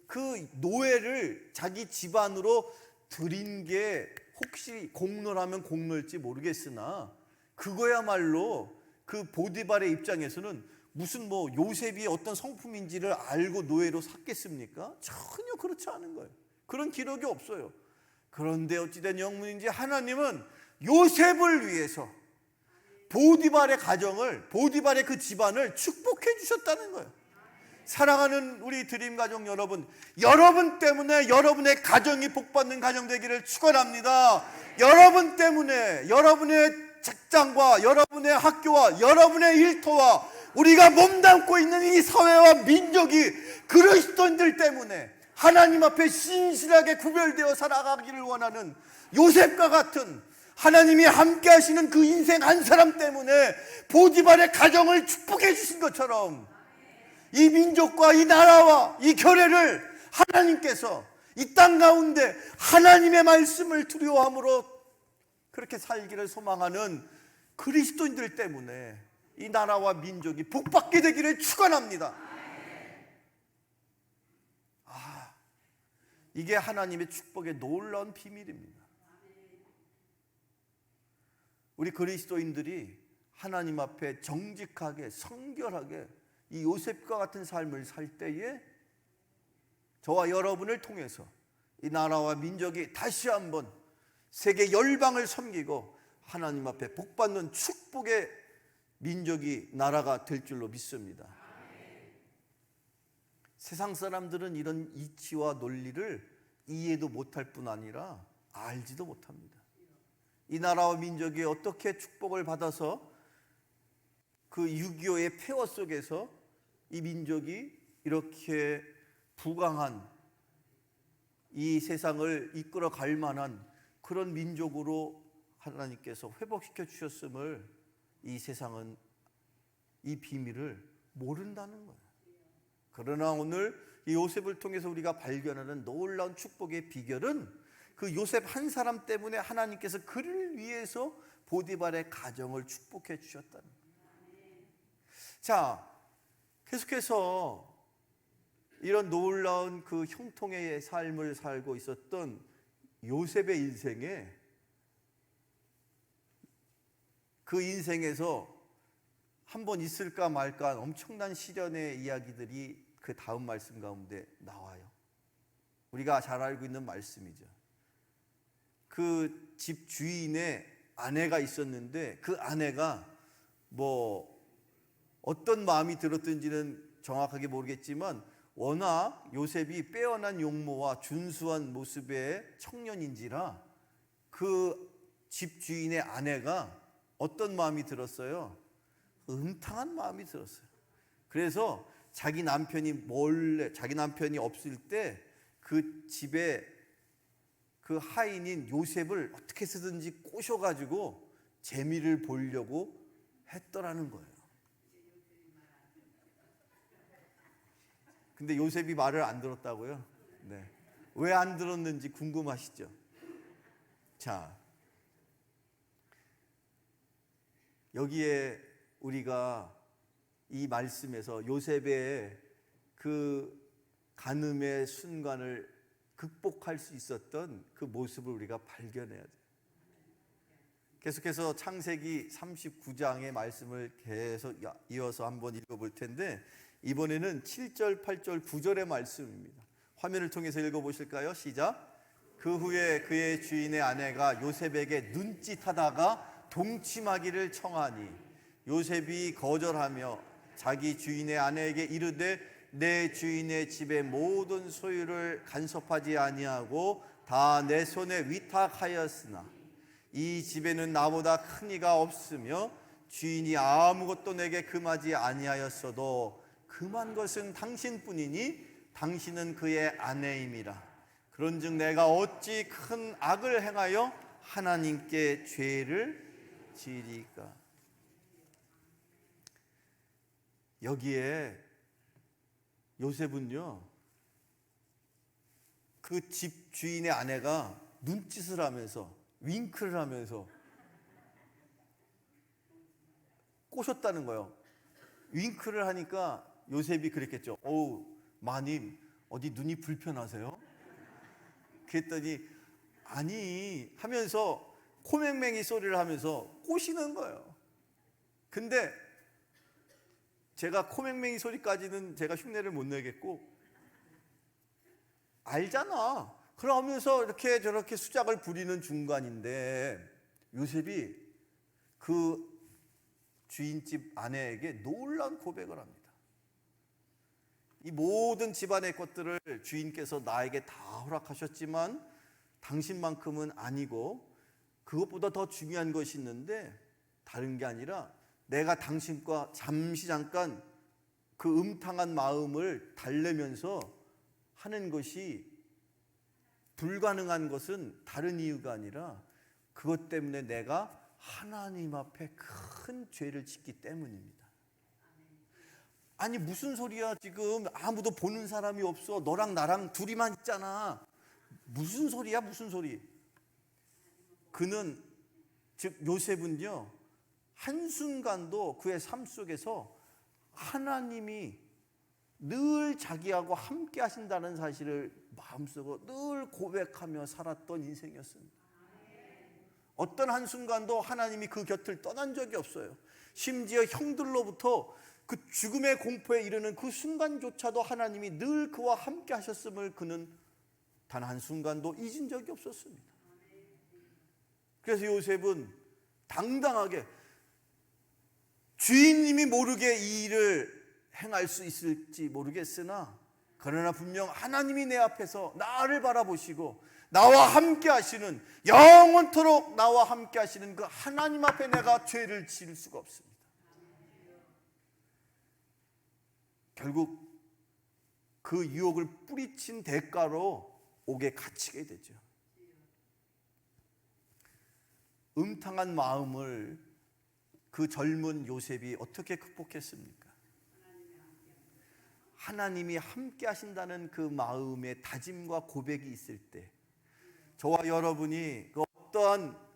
그 노예를 자기 집안으로 들인 게 혹시 공로라면 공로일지 모르겠으나 그거야말로 그 보디발의 입장에서는 무슨 뭐 요셉이 어떤 성품인지를 알고 노예로 샀겠습니까? 전혀 그렇지 않은 거예요. 그런 기록이 없어요. 그런데 어찌된 영문인지 하나님은 요셉을 위해서 보디발의 가정을, 보디발의 그 집안을 축복해 주셨다는 거예요. 사랑하는 우리 드림 가족 여러분, 여러분 때문에 여러분의 가정이 복받는 가정 되기를 축원합니다. 여러분 때문에 여러분의 직장과 여러분의 학교와 여러분의 일터와 우리가 몸담고 있는 이 사회와 민족이 그리스도인들 때문에 하나님 앞에 신실하게 구별되어 살아가기를 원하는 요셉과 같은 하나님이 함께 하시는 그 인생 한 사람 때문에 보디발의 가정을 축복해 주신 것처럼 이 민족과 이 나라와 이 교회를 하나님께서 이 땅 가운데 하나님의 말씀을 두려워함으로 그렇게 살기를 소망하는 그리스도인들 때문에 이 나라와 민족이 복받게 되기를 축원합니다. 이게 하나님의 축복의 놀라운 비밀입니다. 우리 그리스도인들이 하나님 앞에 정직하게 성결하게 이 요셉과 같은 삶을 살 때에 저와 여러분을 통해서 이 나라와 민족이 다시 한번 세계 열방을 섬기고 하나님 앞에 복받는 축복의 민족이 나라가 될 줄로 믿습니다. 세상 사람들은 이런 이치와 논리를 이해도 못할 뿐 아니라 알지도 못합니다. 이 나라와 민족이 어떻게 축복을 받아서 그 6.25의 폐허 속에서 이 민족이 이렇게 부강한 이 세상을 이끌어 갈 만한 그런 민족으로 하나님께서 회복시켜 주셨음을 이 세상은 이 비밀을 모른다는 거예요. 그러나 오늘 이 요셉을 통해서 우리가 발견하는 놀라운 축복의 비결은 그 요셉 한 사람 때문에 하나님께서 그를 위해서 보디발의 가정을 축복해 주셨다는 거예요. 자, 계속해서 이런 놀라운 그 형통의 삶을 살고 있었던 요셉의 인생에 그 인생에서 한번 있을까 말까 엄청난 시련의 이야기들이 그 다음 말씀 가운데 나와요. 우리가 잘 알고 있는 말씀이죠. 그 집 주인의 아내가 있었는데 그 아내가 뭐 어떤 마음이 들었든지는 정확하게 모르겠지만 워낙 요셉이 빼어난 용모와 준수한 모습의 청년인지라 그 집 주인의 아내가 어떤 마음이 들었어요? 음탕한 마음이 들었어요. 그래서 자기 남편이 몰래, 자기 남편이 없을 때 그 집에 그 하인인 요셉을 어떻게 해서든지 꼬셔가지고 재미를 보려고 했더라는 거예요. 근데 요셉이 말을 안 들었다고요? 네. 왜 안 들었는지 궁금하시죠? 자, 여기에 우리가 이 말씀에서 요셉의 그 간음의 순간을 극복할 수 있었던 그 모습을 우리가 발견해야 돼요. 계속해서 창세기 39장의 말씀을 계속 이어서 한번 읽어볼 텐데 이번에는 7절, 8절, 9절의 말씀입니다. 화면을 통해서 읽어보실까요? 시작. 그 후에 그의 주인의 아내가 요셉에게 눈짓하다가 동침하기를 청하니 요셉이 거절하며 자기 주인의 아내에게 이르되 내 주인의 집의 모든 소유를 간섭하지 아니하고 다 내 손에 위탁하였으나 이 집에는 나보다 큰 이가 없으며 주인이 아무것도 내게 금하지 아니하였어도 금한 것은 당신뿐이니 당신은 그의 아내임이라. 그런즉 내가 어찌 큰 악을 행하여 하나님께 죄를 지으리까. 여기에 요셉은요, 그 집 주인의 아내가 눈짓을 하면서 윙크를 하면서 꼬셨다는 거예요. 윙크를 하니까 요셉이 그랬겠죠. 어우, 마님 어디 눈이 불편하세요? 그랬더니 아니 하면서 코맹맹이 소리를 하면서 꼬시는 거예요. 근데 제가 코맹맹이 소리까지는 제가 흉내를 못 내겠고, 알잖아. 그러면서 이렇게 저렇게 수작을 부리는 중간인데 요셉이 그 주인집 아내에게 놀라운 고백을 합니다. 이 모든 집안의 것들을 주인께서 나에게 다 허락하셨지만 당신만큼은 아니고 그것보다 더 중요한 것이 있는데 다른 게 아니라 내가 당신과 잠깐 그 음탕한 마음을 달래면서 하는 것이 불가능한 것은 다른 이유가 아니라 그것 때문에 내가 하나님 앞에 큰 죄를 짓기 때문입니다. 아니 무슨 소리야, 지금 아무도 보는 사람이 없어. 너랑 나랑 둘이만 있잖아. 무슨 소리야, 무슨 소리. 그는, 즉 요셉은요, 한순간도 그의 삶 속에서 하나님이 늘 자기하고 함께 하신다는 사실을 마음속으로 늘 고백하며 살았던 인생이었습니다. 어떤 한순간도 하나님이 그 곁을 떠난 적이 없어요. 심지어 형들로부터 그 죽음의 공포에 이르는 그 순간조차도 하나님이 늘 그와 함께 하셨음을 그는 단 한순간도 잊은 적이 없었습니다. 그래서 요셉은 당당하게 주인님이 모르게 이 일을 행할 수 있을지 모르겠으나 그러나 분명 하나님이 내 앞에서 나를 바라보시고 나와 함께 하시는, 영원토록 나와 함께 하시는 그 하나님 앞에 내가 죄를 지을 수가 없습니다. 결국 그 유혹을 뿌리친 대가로 옥에 갇히게 되죠. 음탕한 마음을 그 젊은 요셉이 어떻게 극복했습니까? 하나님이 함께 하신다는 그 마음의 다짐과 고백이 있을 때 저와 여러분이 그 어떠한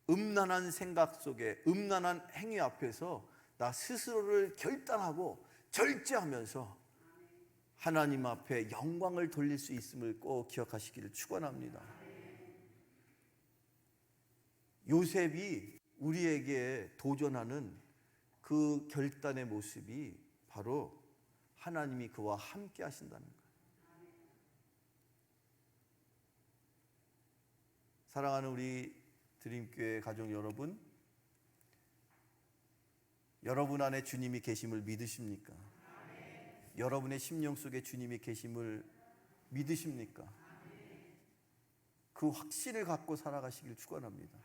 음란한 생각 속에, 음란한 행위 앞에서 나 스스로를 결단하고 절제하면서 하나님 앞에 영광을 돌릴 수 있음을 꼭 기억하시기를 축원합니다. 요셉이 우리에게 도전하는 그 결단의 모습이 바로 하나님이 그와 함께 하신다는 거예요. 사랑하는 우리 드림교회 가족 여러분, 여러분 안에 주님이 계심을 믿으십니까? 여러분의 심령 속에 주님이 계심을 믿으십니까? 그 확신을 갖고 살아가시길 축원합니다.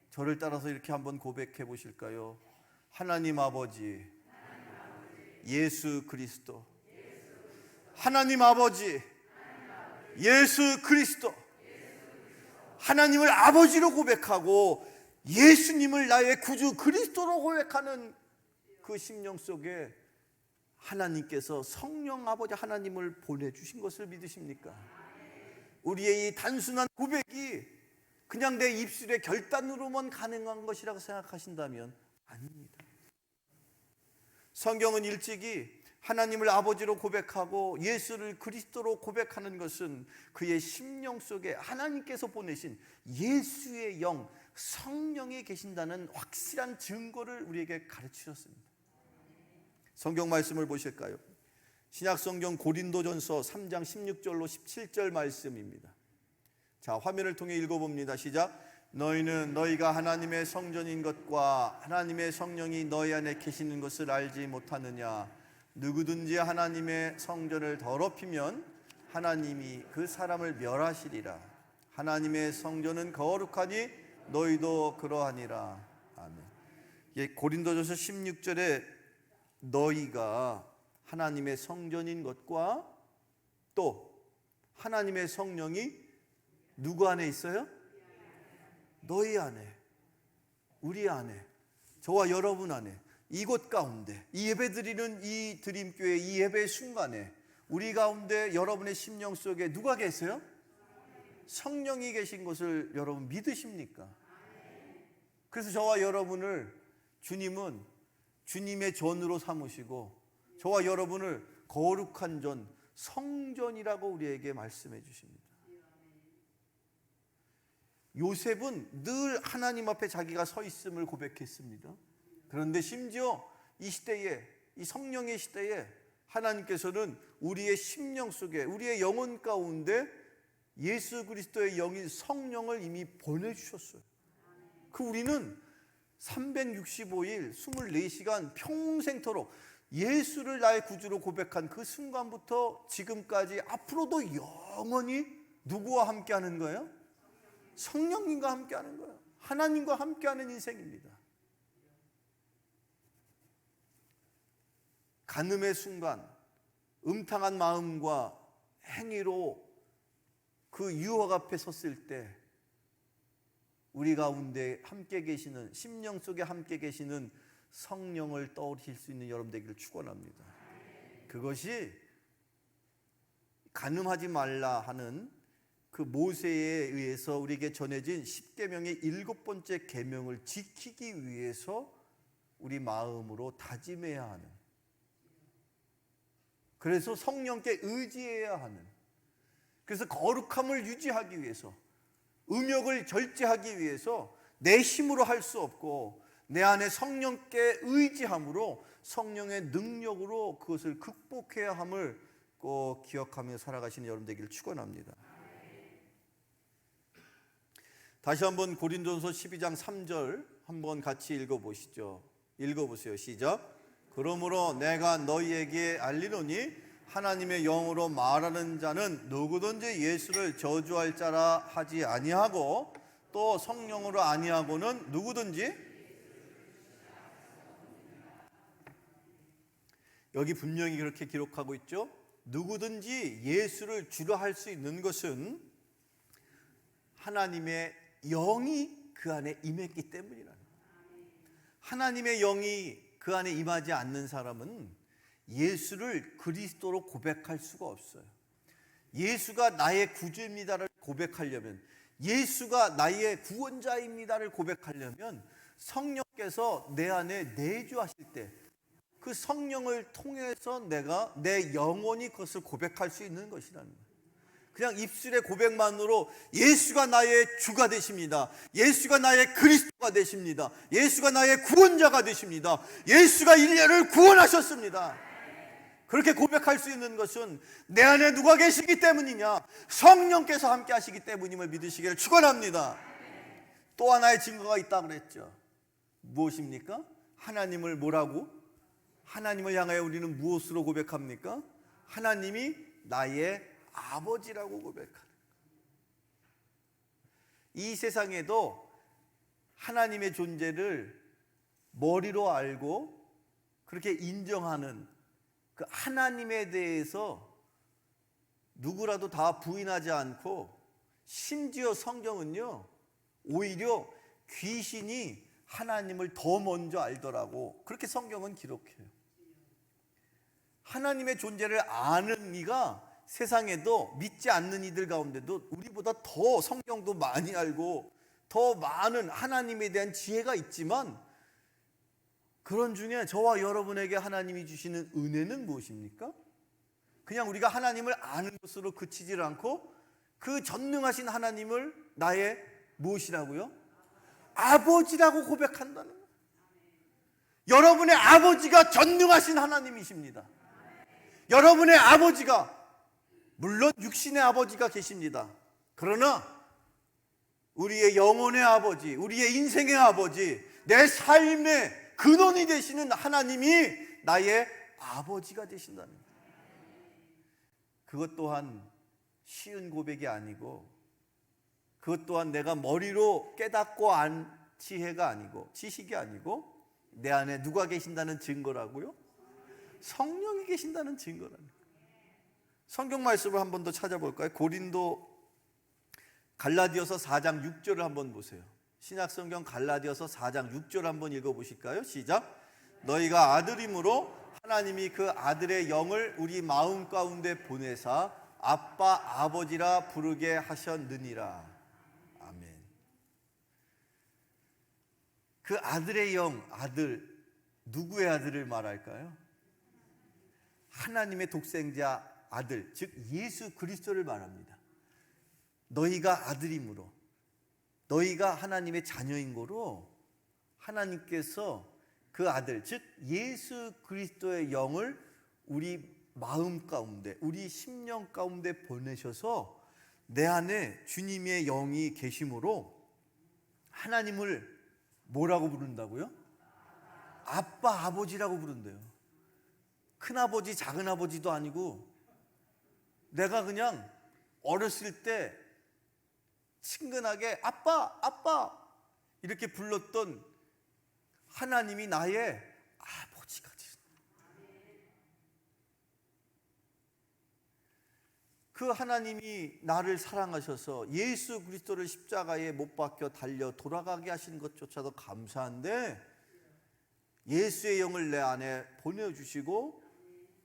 저를 따라서 이렇게 한번 고백해 보실까요? 하나님 아버지, 예수 그리스도. 하나님 아버지, 예수 그리스도. 하나님을 아버지로 고백하고 예수님을 나의 구주 그리스도로 고백하는 그 심령 속에 하나님께서 성령 아버지 하나님을 보내주신 것을 믿으십니까? 우리의 이 단순한 고백이 그냥 내 입술의 결단으로만 가능한 것이라고 생각하신다면 아닙니다. 성경은 일찍이 하나님을 아버지로 고백하고 예수를 그리스도로 고백하는 것은 그의 심령 속에 하나님께서 보내신 예수의 영, 성령이 계신다는 확실한 증거를 우리에게 가르치셨습니다. 성경 말씀을 보실까요? 신약 성경 고린도전서 3장 16절로 17절 말씀입니다. 자, 화면을 통해 읽어봅니다. 시작. 너희는 너희가 하나님의 성전인 것과 하나님의 성령이 너희 안에 계시는 것을 알지 못하느냐. 누구든지 하나님의 성전을 더럽히면 하나님이 그 사람을 멸하시리라. 하나님의 성전은 거룩하니 너희도 그러하니라. 아멘. 고린도전서 16절에 너희가 하나님의 성전인 것과 또 하나님의 성령이 누구 안에 있어요? 너희 안에, 우리 안에, 저와 여러분 안에, 이곳 가운데, 이 예배드리는 이 드림교회 이 예배 순간에 우리 가운데 여러분의 심령 속에 누가 계세요? 성령이 계신 것을 여러분 믿으십니까? 그래서 저와 여러분을 주님은 주님의 전으로 삼으시고 저와 여러분을 거룩한 전, 성전이라고 우리에게 말씀해 주십니다. 요셉은 늘 하나님 앞에 자기가 서 있음을 고백했습니다. 그런데 심지어 이 시대에, 이 성령의 시대에 하나님께서는 우리의 심령 속에, 우리의 영혼 가운데 예수 그리스도의 영인 성령을 이미 보내주셨어요. 그 우리는 365일 24시간 평생토록 예수를 나의 구주로 고백한 그 순간부터 지금까지 앞으로도 영원히 누구와 함께하는 거예요? 성령님과 함께하는 거예요. 하나님과 함께하는 인생입니다. 간음의 순간, 음탕한 마음과 행위로 그 유혹 앞에 섰을 때 우리 가운데 함께 계시는, 심령 속에 함께 계시는 성령을 떠올리실 수 있는 여러분 되기를 축원합니다. 그것이 간음하지 말라 하는 그 모세에 의해서 우리에게 전해진 10계명의 7번째 계명을 지키기 위해서 우리 마음으로 다짐해야 하는, 그래서 성령께 의지해야 하는, 그래서 거룩함을 유지하기 위해서, 음욕을 절제하기 위해서 내 힘으로 할 수 없고 내 안에 성령께 의지함으로 성령의 능력으로 그것을 극복해야 함을 꼭 기억하며 살아가시는 여러분 되기를 축원합니다. 다시 한번 고린도전서 12장 3절 한번 같이 읽어보시죠. 읽어보세요. 시작. 그러므로 내가 너희에게 알리노니 하나님의 영으로 말하는 자는 누구든지 예수를 저주할 자라 하지 아니하고 또 성령으로 아니하고는 누구든지, 여기 분명히 그렇게 기록하고 있죠. 누구든지 예수를 주라 할 수 있는 것은 하나님의 영이 그 안에 임했기 때문이라는 거예요. 하나님의 영이 그 안에 임하지 않는 사람은 예수를 그리스도로 고백할 수가 없어요. 예수가 나의 구주입니다를 고백하려면, 예수가 나의 구원자입니다를 고백하려면 성령께서 내 안에 내주하실 때 그 성령을 통해서 내가, 내 영혼이 그것을 고백할 수 있는 것이라는 거예요. 그냥 입술의 고백만으로 예수가 나의 주가 되십니다, 예수가 나의 그리스도가 되십니다, 예수가 나의 구원자가 되십니다, 예수가 인류를 구원하셨습니다, 그렇게 고백할 수 있는 것은 내 안에 누가 계시기 때문이냐? 성령께서 함께 하시기 때문임을 믿으시기를 축원합니다. 또 하나의 증거가 있다고 그랬죠. 무엇입니까? 하나님을 뭐라고? 하나님을 향하여 우리는 무엇으로 고백합니까? 하나님이 나의 아버지라고 고백하는 거예요. 이 세상에도 하나님의 존재를 머리로 알고 그렇게 인정하는 그 하나님에 대해서 누구라도 다 부인하지 않고, 심지어 성경은요 오히려 귀신이 하나님을 더 먼저 알더라고, 그렇게 성경은 기록해요. 하나님의 존재를 아는 이가 세상에도, 믿지 않는 이들 가운데도 우리보다 더 성경도 많이 알고 더 많은 하나님에 대한 지혜가 있지만, 그런 중에 저와 여러분에게 하나님이 주시는 은혜는 무엇입니까? 그냥 우리가 하나님을 아는 것으로 그치질 않고 그 전능하신 하나님을 나의 무엇이라고요? 아버지라고 고백한다는 거예요. 여러분의 아버지가 전능하신 하나님이십니다. 여러분의 아버지가, 물론 육신의 아버지가 계십니다. 그러나 우리의 영혼의 아버지, 우리의 인생의 아버지, 내 삶의 근원이 되시는 하나님이 나의 아버지가 되신다는 거예요. 그것 또한 쉬운 고백이 아니고, 그것 또한 내가 머리로 깨닫고 안 지혜가 아니고, 지식이 아니고, 내 안에 누가 계신다는 증거라고요? 성령이 계신다는 증거라는 거예요. 성경 말씀을 한 번 더 찾아볼까요? 갈라디아서 4장 6절을 한번 보세요. 신약 성경 갈라디아서 4장 6절 한번 읽어보실까요? 시작. 너희가 아들임으로 하나님이 그 아들의 영을 우리 마음 가운데 보내사 아빠 아버지라 부르게 하셨느니라. 아멘. 그 아들의 영, 아들, 누구의 아들을 말할까요? 하나님의 독생자 아들, 즉 예수 그리스도를 말합니다. 너희가 아들이므로, 너희가 하나님의 자녀인 거로 하나님께서 그 아들, 즉 예수 그리스도의 영을 우리 마음 가운데, 우리 심령 가운데 보내셔서 내 안에 주님의 영이 계심으로 하나님을 뭐라고 부른다고요? 아빠, 아버지라고 부른대요. 큰아버지, 작은아버지도 아니고, 내가 그냥 어렸을 때 친근하게 아빠, 아빠 이렇게 불렀던 하나님이 나의 아버지가 되신다. 그 하나님이 나를 사랑하셔서 예수 그리스도를 십자가에 못 박혀 달려 돌아가게 하신 것조차도 감사한데, 예수의 영을 내 안에 보내주시고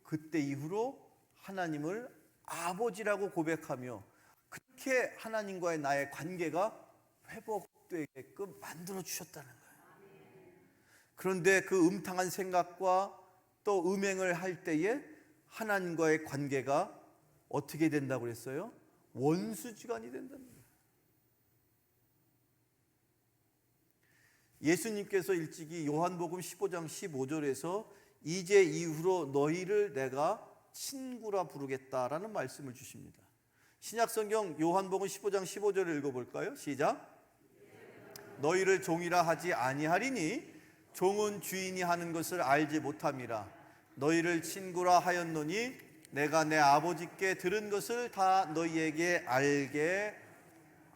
그때 이후로 하나님을 아버지라고 고백하며 그렇게 하나님과의 나의 관계가 회복되게끔 만들어 주셨다는 거예요. 그런데 그 음탕한 생각과 또 음행을 할 때에 하나님과의 관계가 어떻게 된다고 그랬어요? 원수지간이 된다는 거예요. 예수님께서 일찍이 요한복음 15장 15절에서 이제 이후로 너희를 내가 친구라 부르겠다라는 말씀을 주십니다. 신약성경 요한복음 15장 15절을 읽어볼까요? 시작. 너희를 종이라 하지 아니하리니 종은 주인이 하는 것을 알지 못함이라. 너희를 친구라 하였노니 내가 내 아버지께 들은 것을 다 너희에게 알게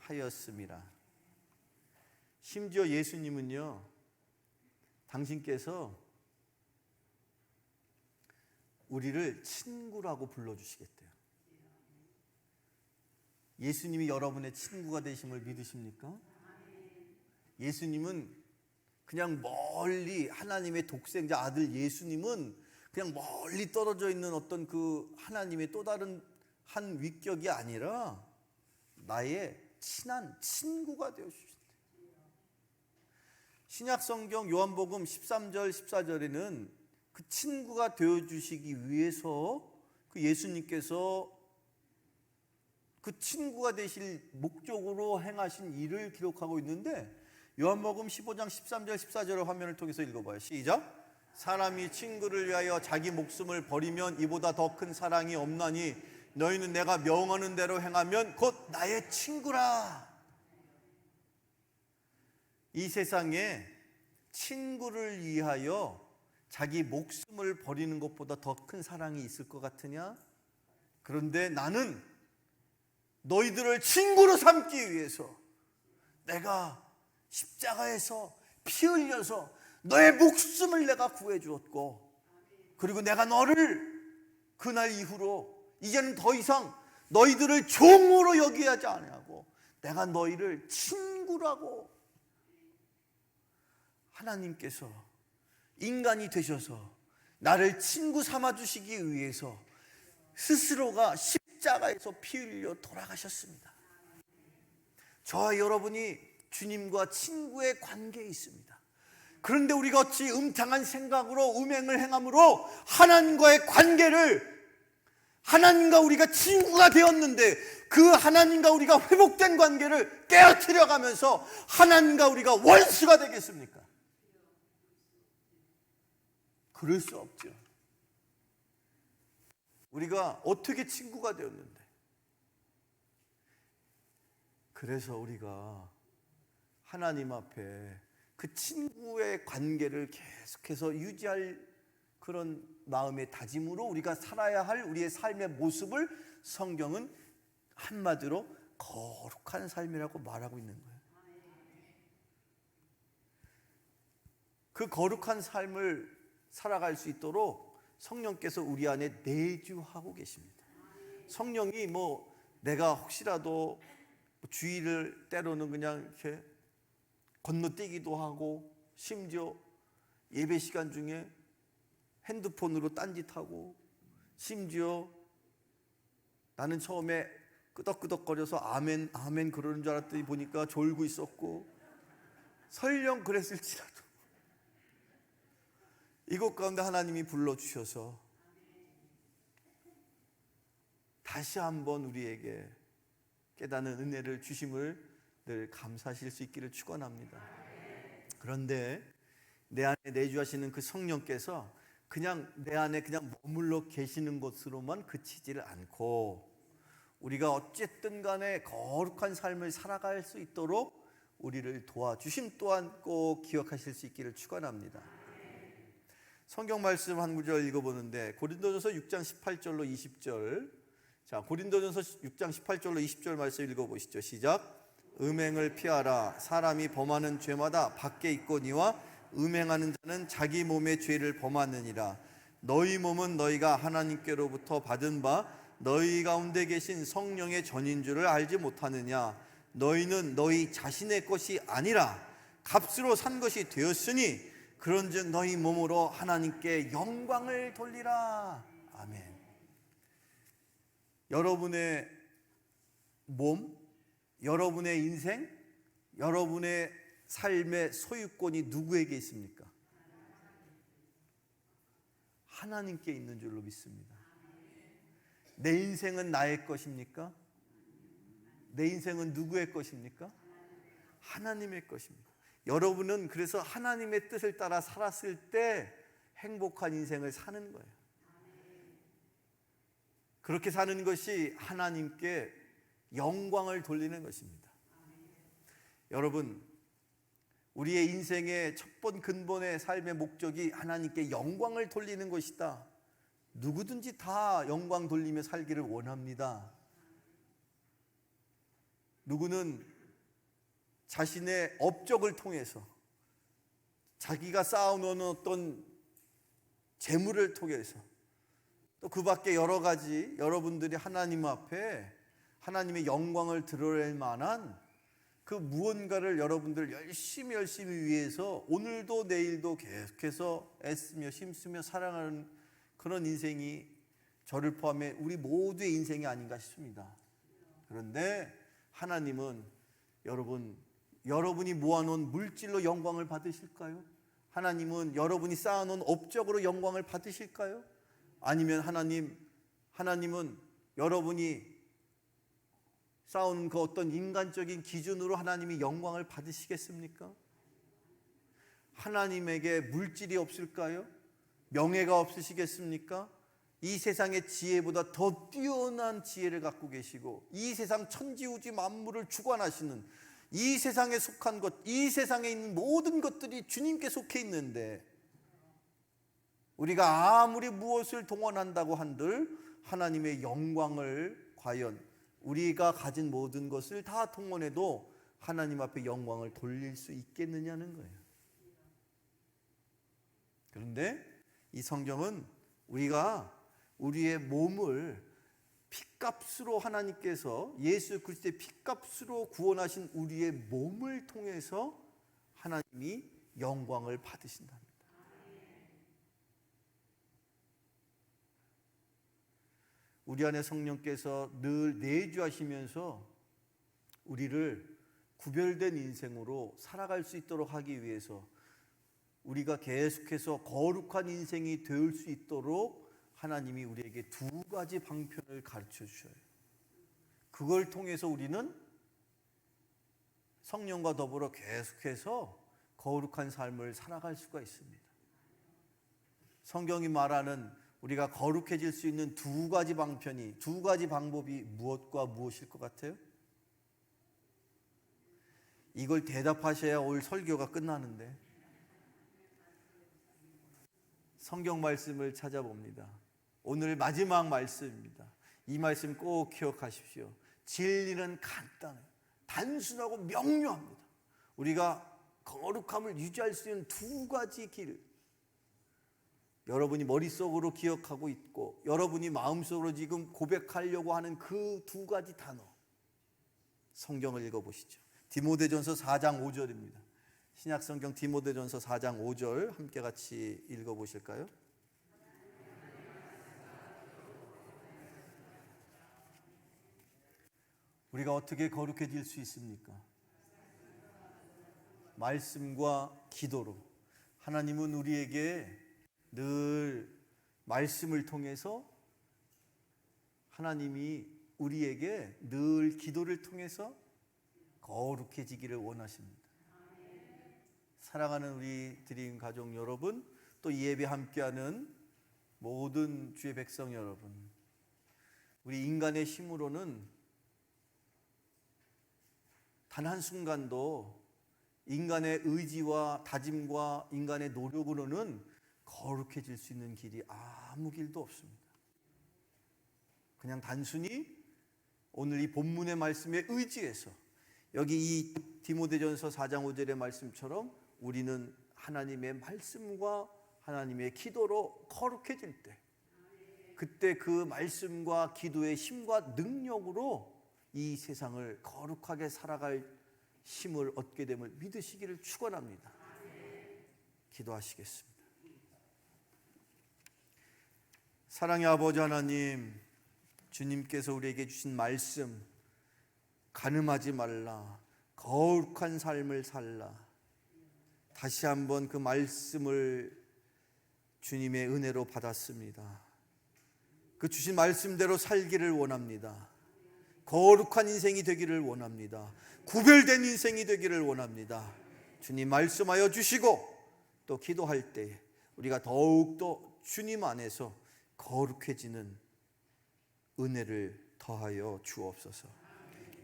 하였음이라. 심지어 예수님은요, 당신께서 우리를 친구라고 불러주시겠대요. 예수님이 여러분의 친구가 되심을 믿으십니까? 예수님은 그냥 멀리, 하나님의 독생자 아들 예수님은 그냥 멀리 떨어져 있는 어떤 그 하나님의 또 다른 한 위격이 아니라 나의 친한 친구가 되어주셨대요. 신약성경 요한복음 13절 14절에는 그 친구가 되어주시기 위해서 그 예수님께서 그 친구가 되실 목적으로 행하신 일을 기록하고 있는데, 요한복음 15장 13절 14절을 화면을 통해서 읽어봐요. 시작. 사람이 친구를 위하여 자기 목숨을 버리면 이보다 더 큰 사랑이 없나니 너희는 내가 명하는 대로 행하면 곧 나의 친구라. 이 세상에 친구를 위하여 자기 목숨을 버리는 것보다 더 큰 사랑이 있을 것 같으냐? 그런데 나는 너희들을 친구로 삼기 위해서 내가 십자가에서 피 흘려서 너의 목숨을 내가 구해 주었고, 그리고 내가 너를 그날 이후로 이제는 더 이상 너희들을 종으로 여기지 아니하고 내가 너희를 친구라고, 하나님께서 인간이 되셔서 나를 친구 삼아 주시기 위해서 스스로가 십자가에서 피 흘려 돌아가셨습니다. 저와 여러분이 주님과 친구의 관계에 있습니다. 그런데 우리가 어찌 음탕한 생각으로 음행을 행함으로 하나님과의 관계를, 하나님과 우리가 친구가 되었는데 그 하나님과 우리가 회복된 관계를 깨어뜨려 가면서 하나님과 우리가 원수가 되겠습니까? 그럴 수 없죠. 우리가 어떻게 친구가 되었는데. 그래서 우리가 하나님 앞에 그 친구의 관계를 계속해서 유지할 그런 마음의 다짐으로 우리가 살아야 할 우리의 삶의 모습을 성경은 한마디로 거룩한 삶이라고 말하고 있는 거예요. 그 거룩한 삶을 살아갈 수 있도록 성령께서 우리 안에 내주하고 계십니다. 성령이 내가 혹시라도 주의를 때로는 그냥 이렇게 건너뛰기도 하고, 심지어 예배 시간 중에 핸드폰으로 딴짓하고, 심지어 나는 처음에 끄덕끄덕거려서 아멘 아멘 그러는 줄 알았더니 보니까 졸고 있었고, 설령 그랬을지라도 이곳 가운데 하나님이 불러주셔서 다시 한번 우리에게 깨닫는 은혜를 주심을 늘 감사하실 수 있기를 축원합니다. 그런데 내 안에 내주하시는 그 성령께서 그냥 내 안에 그냥 머물러 계시는 것으로만 그치지를 않고, 우리가 어쨌든 간에 거룩한 삶을 살아갈 수 있도록 우리를 도와주심 또한 꼭 기억하실 수 있기를 축원합니다. 성경 말씀 한 구절 읽어보는데, 고린도전서 6장 18절로 20절. 자, 고린도전서 6장 18절로 20절 말씀 읽어보시죠. 시작. 음행을 피하라. 사람이 범하는 죄마다 밖에 있거니와 음행하는 자는 자기 몸의 죄를 범하느니라. 너희 몸은 너희가 하나님께로부터 받은 바 너희 가운데 계신 성령의 전인 줄을 알지 못하느냐. 너희는 너희 자신의 것이 아니라 값으로 산 것이 되었으니 그런즉 너희 몸으로 하나님께 영광을 돌리라. 아멘. 여러분의 몸, 여러분의 인생, 여러분의 삶의 소유권이 누구에게 있습니까? 하나님께 있는 줄로 믿습니다. 내 인생은 나의 것입니까? 내 인생은 누구의 것입니까? 하나님의 것입니다. 여러분은 그래서 하나님의 뜻을 따라 살았을 때 행복한 인생을 사는 거예요. 그렇게 사는 것이 하나님께 영광을 돌리는 것입니다. 여러분, 우리의 인생의 첫 번 근본의 삶의 목적이 하나님께 영광을 돌리는 것이다. 누구든지 다 영광 돌리며 살기를 원합니다. 누구는 자신의 업적을 통해서, 자기가 쌓아놓은 어떤 재물을 통해서, 또 그 밖에 여러 가지 여러분들이 하나님 앞에 하나님의 영광을 드러낼 만한 그 무언가를 여러분들 열심히 위해서 오늘도 내일도 계속해서 애쓰며 힘쓰며 살아가는 그런 인생이 저를 포함해 우리 모두의 인생이 아닌가 싶습니다. 그런데 하나님은 여러분이 모아놓은 물질로 영광을 받으실까요? 하나님은 여러분이 쌓아놓은 업적으로 영광을 받으실까요? 아니면 하나님은 여러분이 쌓은 그 어떤 인간적인 기준으로 하나님이 영광을 받으시겠습니까? 하나님에게 물질이 없을까요? 명예가 없으시겠습니까? 이 세상의 지혜보다 더 뛰어난 지혜를 갖고 계시고, 이 세상 천지우주 만물을 주관하시는, 이 세상에 속한 것, 이 세상에 있는 모든 것들이 주님께 속해 있는데, 우리가 아무리 무엇을 동원한다고 한들 하나님의 영광을 과연 우리가 가진 모든 것을 다 동원해도 하나님 앞에 영광을 돌릴 수 있겠느냐는 거예요. 그런데 이 성경은 우리가 우리의 몸을 핏값으로, 하나님께서 예수 그리스도의 핏값으로 구원하신 우리의 몸을 통해서 하나님이 영광을 받으신답니다. 우리 안에 성령께서 늘 내주하시면서 우리를 구별된 인생으로 살아갈 수 있도록 하기 위해서, 우리가 계속해서 거룩한 인생이 될 수 있도록 하나님이 우리에게 두 가지 방편을 가르쳐 주셔요. 그걸 통해서 우리는 성령과 더불어 계속해서 거룩한 삶을 살아갈 수가 있습니다. 성경이 말하는 우리가 거룩해질 수 있는 두 가지 방법이 무엇과 무엇일 것 같아요? 이걸 대답하셔야 오늘 설교가 끝나는데. 성경 말씀을 찾아봅니다. 오늘 마지막 말씀입니다. 이 말씀 꼭 기억하십시오. 진리는 간단해요. 단순하고 명료합니다. 우리가 거룩함을 유지할 수 있는 두 가지 길, 여러분이 머릿속으로 기억하고 있고 여러분이 마음속으로 지금 고백하려고 하는 그 두 가지 단어, 성경을 읽어보시죠. 디모데전서 4장 5절입니다. 신약성경 디모데전서 4장 5절 함께 같이 읽어보실까요? 우리가 어떻게 거룩해질 수 있습니까? 말씀과 기도로. 하나님은 우리에게 늘 말씀을 통해서, 하나님이 우리에게 늘 기도를 통해서 거룩해지기를 원하십니다. 사랑하는 우리 드림 가족 여러분, 또 이 예배 함께하는 모든 주의 백성 여러분, 우리 인간의 힘으로는 단 한순간도 인간의 의지와 다짐과 인간의 노력으로는 거룩해질 수 있는 길이 아무 길도 없습니다. 그냥 단순히 오늘 이 본문의 말씀에 의지해서, 여기 이 디모데전서 4장 5절의 말씀처럼 우리는 하나님의 말씀과 하나님의 기도로 거룩해질 때, 그때 그 말씀과 기도의 힘과 능력으로 이 세상을 거룩하게 살아갈 힘을 얻게 됨을 믿으시기를 축원합니다. 기도하시겠습니다. 사랑의 아버지 하나님, 주님께서 우리에게 주신 말씀, 간음하지 말라, 거룩한 삶을 살라, 다시 한번 그 말씀을 주님의 은혜로 받았습니다. 그 주신 말씀대로 살기를 원합니다. 거룩한 인생이 되기를 원합니다. 구별된 인생이 되기를 원합니다. 주님 말씀하여 주시고, 또 기도할 때 우리가 더욱더 주님 안에서 거룩해지는 은혜를 더하여 주옵소서.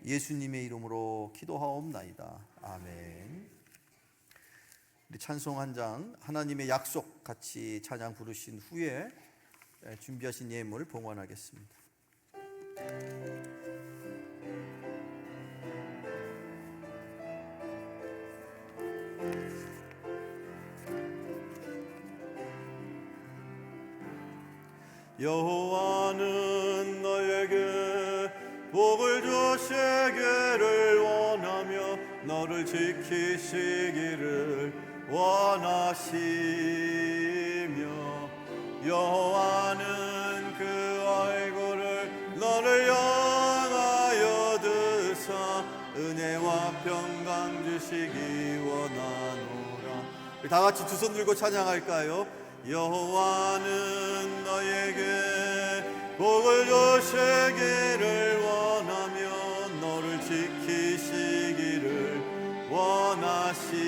예수님의 이름으로 기도하옵나이다. 아멘. 우리 찬송 한 장, 하나님의 약속 같이 찬양 부르신 후에 준비하신 예물 봉헌하겠습니다. 여호와는 너에게 복을 주시기를 원하며 너를 지키시기를 원하시며, 여호와는 그 얼굴을 너를 향하여 드사 은혜와 평강 주시기 원하노라. 다 같이 두 손 들고 찬양할까요? 여호와는 너에게 복을 주시기를 원하며 너를 지키시기를 원하시며,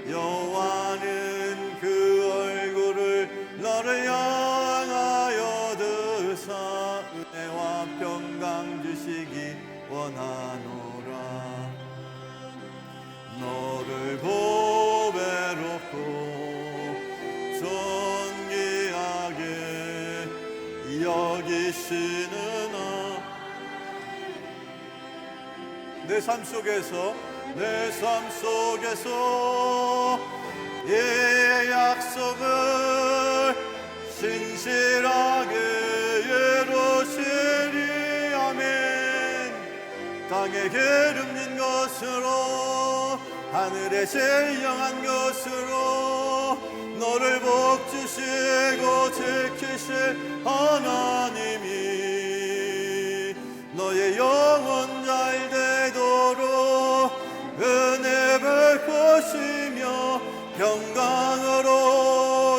여호와는 그 얼굴을 너를 향하여 드사 은혜와 평강 주시기 원하노라. 너를 보배롭고 존귀하게 여기시는 내 삶 속에서 이 약속을 신실하게 이루시리. 아멘. 땅에 기름진 것으로 하늘에 신령한 것으로 너를 복주시고 지키실 하나님이 너의 영혼 잘 되도록 은혜 베푸시며 평강으로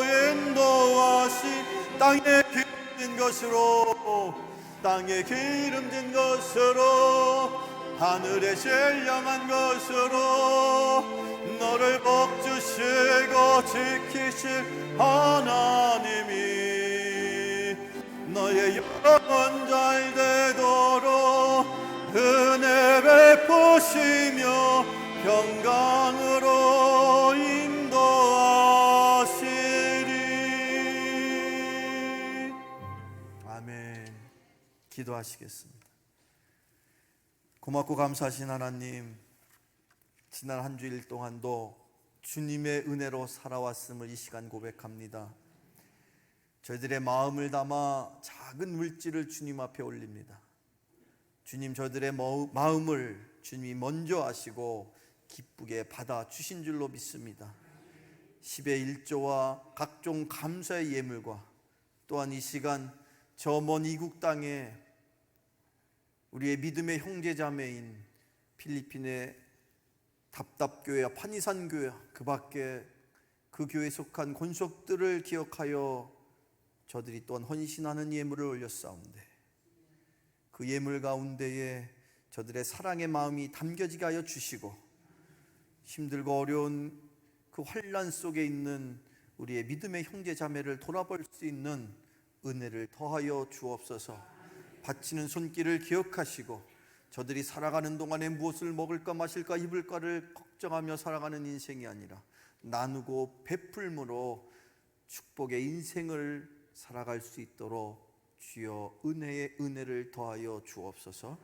인도하시. 땅에 기름진 것으로 하늘에 신령한 것으로 너를 복주시고 지키실 하나님이 너의 영혼 잘 되도록 은혜 베푸시며 평강으로 인도하시리. 아멘. 기도하시겠습니다. 고맙고 감사하신 하나님, 지난 한 주일 동안도 주님의 은혜로 살아왔음을 이 시간 고백합니다. 저희들의 마음을 담아 작은 물질을 주님 앞에 올립니다. 주님, 저희들의 마음을 주님이 먼저 아시고 기쁘게 받아 주신 줄로 믿습니다. 10의 1조와 각종 감사의 예물과 또한 이 시간 저 먼 이국 땅에 우리의 믿음의 형제자매인 필리핀의 답답교회와 파니산교회, 그 밖에 그 교회에 속한 권속들을 기억하여 저들이 또한 헌신하는 예물을 올렸사온데, 그 예물 가운데에 저들의 사랑의 마음이 담겨지게 하여 주시고, 힘들고 어려운 그 환난 속에 있는 우리의 믿음의 형제자매를 돌아볼 수 있는 은혜를 더하여 주옵소서. 바치는 손길을 기억하시고 저들이 살아가는 동안에 무엇을 먹을까 마실까 입을까를 걱정하며 살아가는 인생이 아니라 나누고 베풀므로 축복의 인생을 살아갈 수 있도록 주여 은혜의 은혜를 더하여 주옵소서.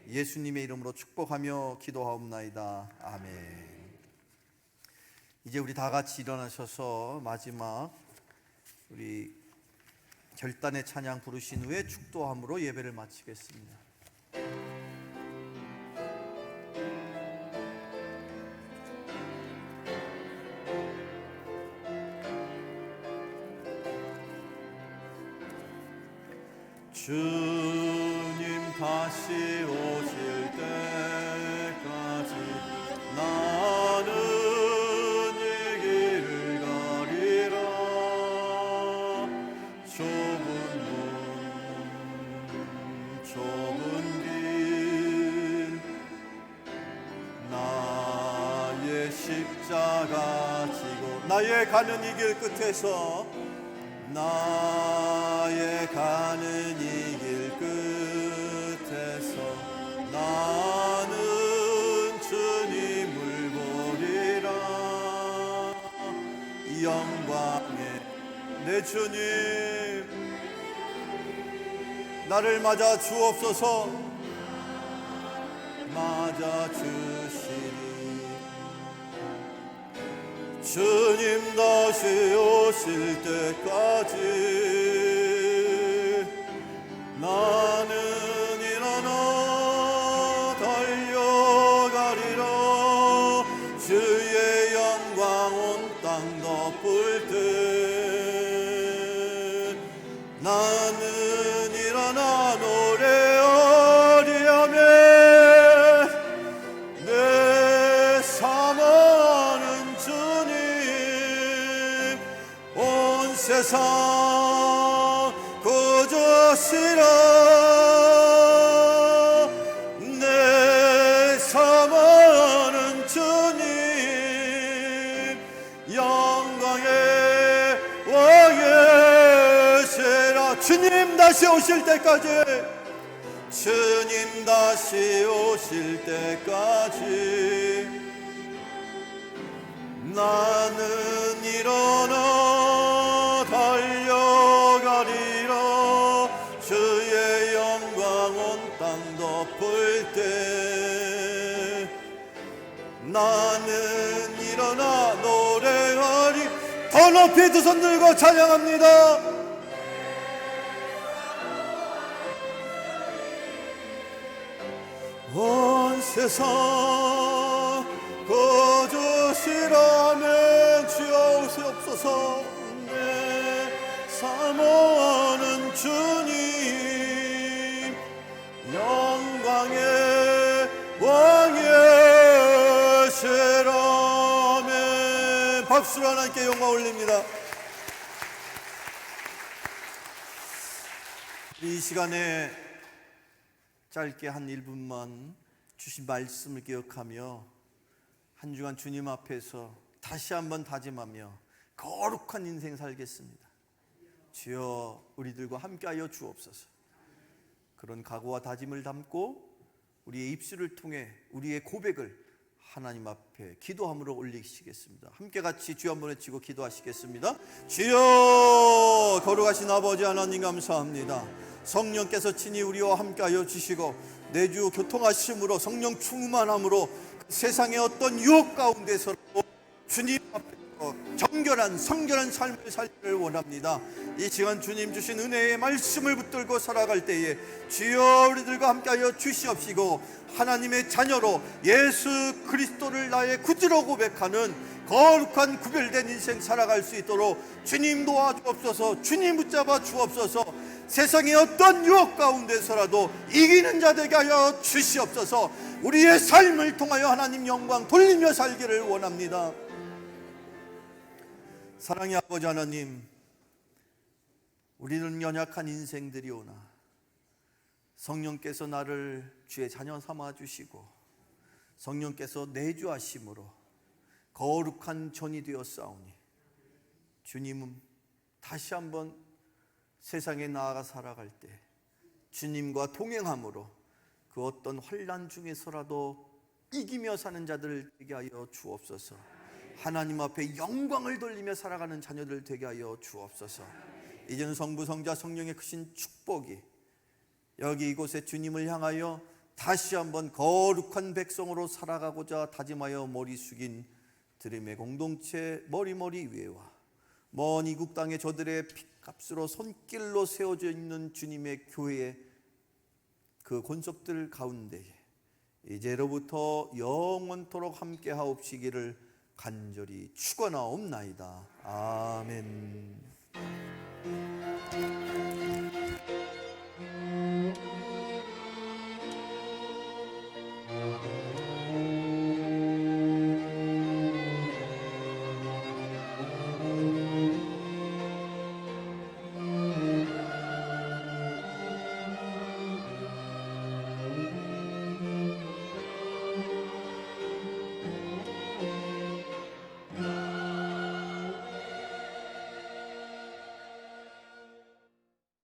예수님의 이름으로 축복하며 기도하옵나이다. 아멘. 이제 우리 다 같이 일어나셔서 마지막 우리 결단의 찬양 부르신 후에 축도함으로 예배를 마치겠습니다. 주님 다시 오실 때까지 나는 이 길을 가리라. 좁은 길 나의 십자가 지고 나의 가는 이 길 끝에서 나의 가는 이 길 끝에서 나는 주님을 보리라. 이 영광의 내 주님 나를 맞아 주옵소서. 맞아 주시리. 주님 다시 오실 때까지 나는 일어나 달려가리라. 주의 영광 온 땅 덮을 때 나는 일어나 노래하리라며 내 사모하는 주님 온 세상 구주시라. 내 사모하는 주님 영광의 왕이시라. 주님 다시 오실 때까지 주님 다시 오실 때까지 나는 일어나 달려가리라. 주의 영광 온 땅 덮을 때 나는 일어나 노래하리. 더 높이 두 손 들고 찬양합니다. 온 세상 거주시라면 주여 오시옵소서. 내 사모하는 주님 영광의 왕이시라면 박수로 하나님께 영광 올립니다. 이 시간에 짧게 한 1분만 주신 말씀을 기억하며 한 주간 주님 앞에서 다시 한번 다짐하며 거룩한 인생 살겠습니다. 주여 우리들과 함께하여 주옵소서. 그런 각오와 다짐을 담고 우리의 입술을 통해 우리의 고백을 하나님 앞에 기도함으로 올리시겠습니다. 함께 같이 주여 한번 외치고 기도하시겠습니다. 주여, 거룩하신 아버지 하나님 감사합니다. 성령께서 친히 우리와 함께하여 주시고 내주 교통하심으로 성령 충만함으로 세상의 어떤 유혹 가운데서도 주님 앞에 정결한 성결한 삶을 살기를 원합니다. 이 시간 주님 주신 은혜의 말씀을 붙들고 살아갈 때에 주여 우리들과 함께하여 주시옵시고 하나님의 자녀로 예수 그리스도를 나의 구주로 고백하는 거룩한 구별된 인생 살아갈 수 있도록 주님 도와주옵소서. 주님 붙잡아 주옵소서. 세상의 어떤 유혹 가운데서라도 이기는 자 되게 하여 주시옵소서. 우리의 삶을 통하여 하나님 영광 돌리며 살기를 원합니다. 사랑의 아버지 하나님, 우리는 연약한 인생들이오나 성령께서 나를 주의 자녀 삼아 주시고 성령께서 내주하심으로 거룩한 전이 되었사오니 주님은 다시 한번 세상에 나아가 살아갈 때 주님과 동행함으로 그 어떤 환난 중에서라도 이기며 사는 자들 되게 하여 주옵소서. 하나님 앞에 영광을 돌리며 살아가는 자녀들 되게 하여 주옵소서. 이제는 성부 성자 성령의 크신 축복이 여기 이곳에 주님을 향하여 다시 한번 거룩한 백성으로 살아가고자 다짐하여 머리 숙인 드림의 공동체 머리머리 위에와 먼 이국 땅의 저들의 핏값으로 손길로 세워져 있는 주님의 교회의 그 권속들 가운데에 이제로부터 영원토록 함께 하옵시기를 간절히 축원하옵나이다. 아멘.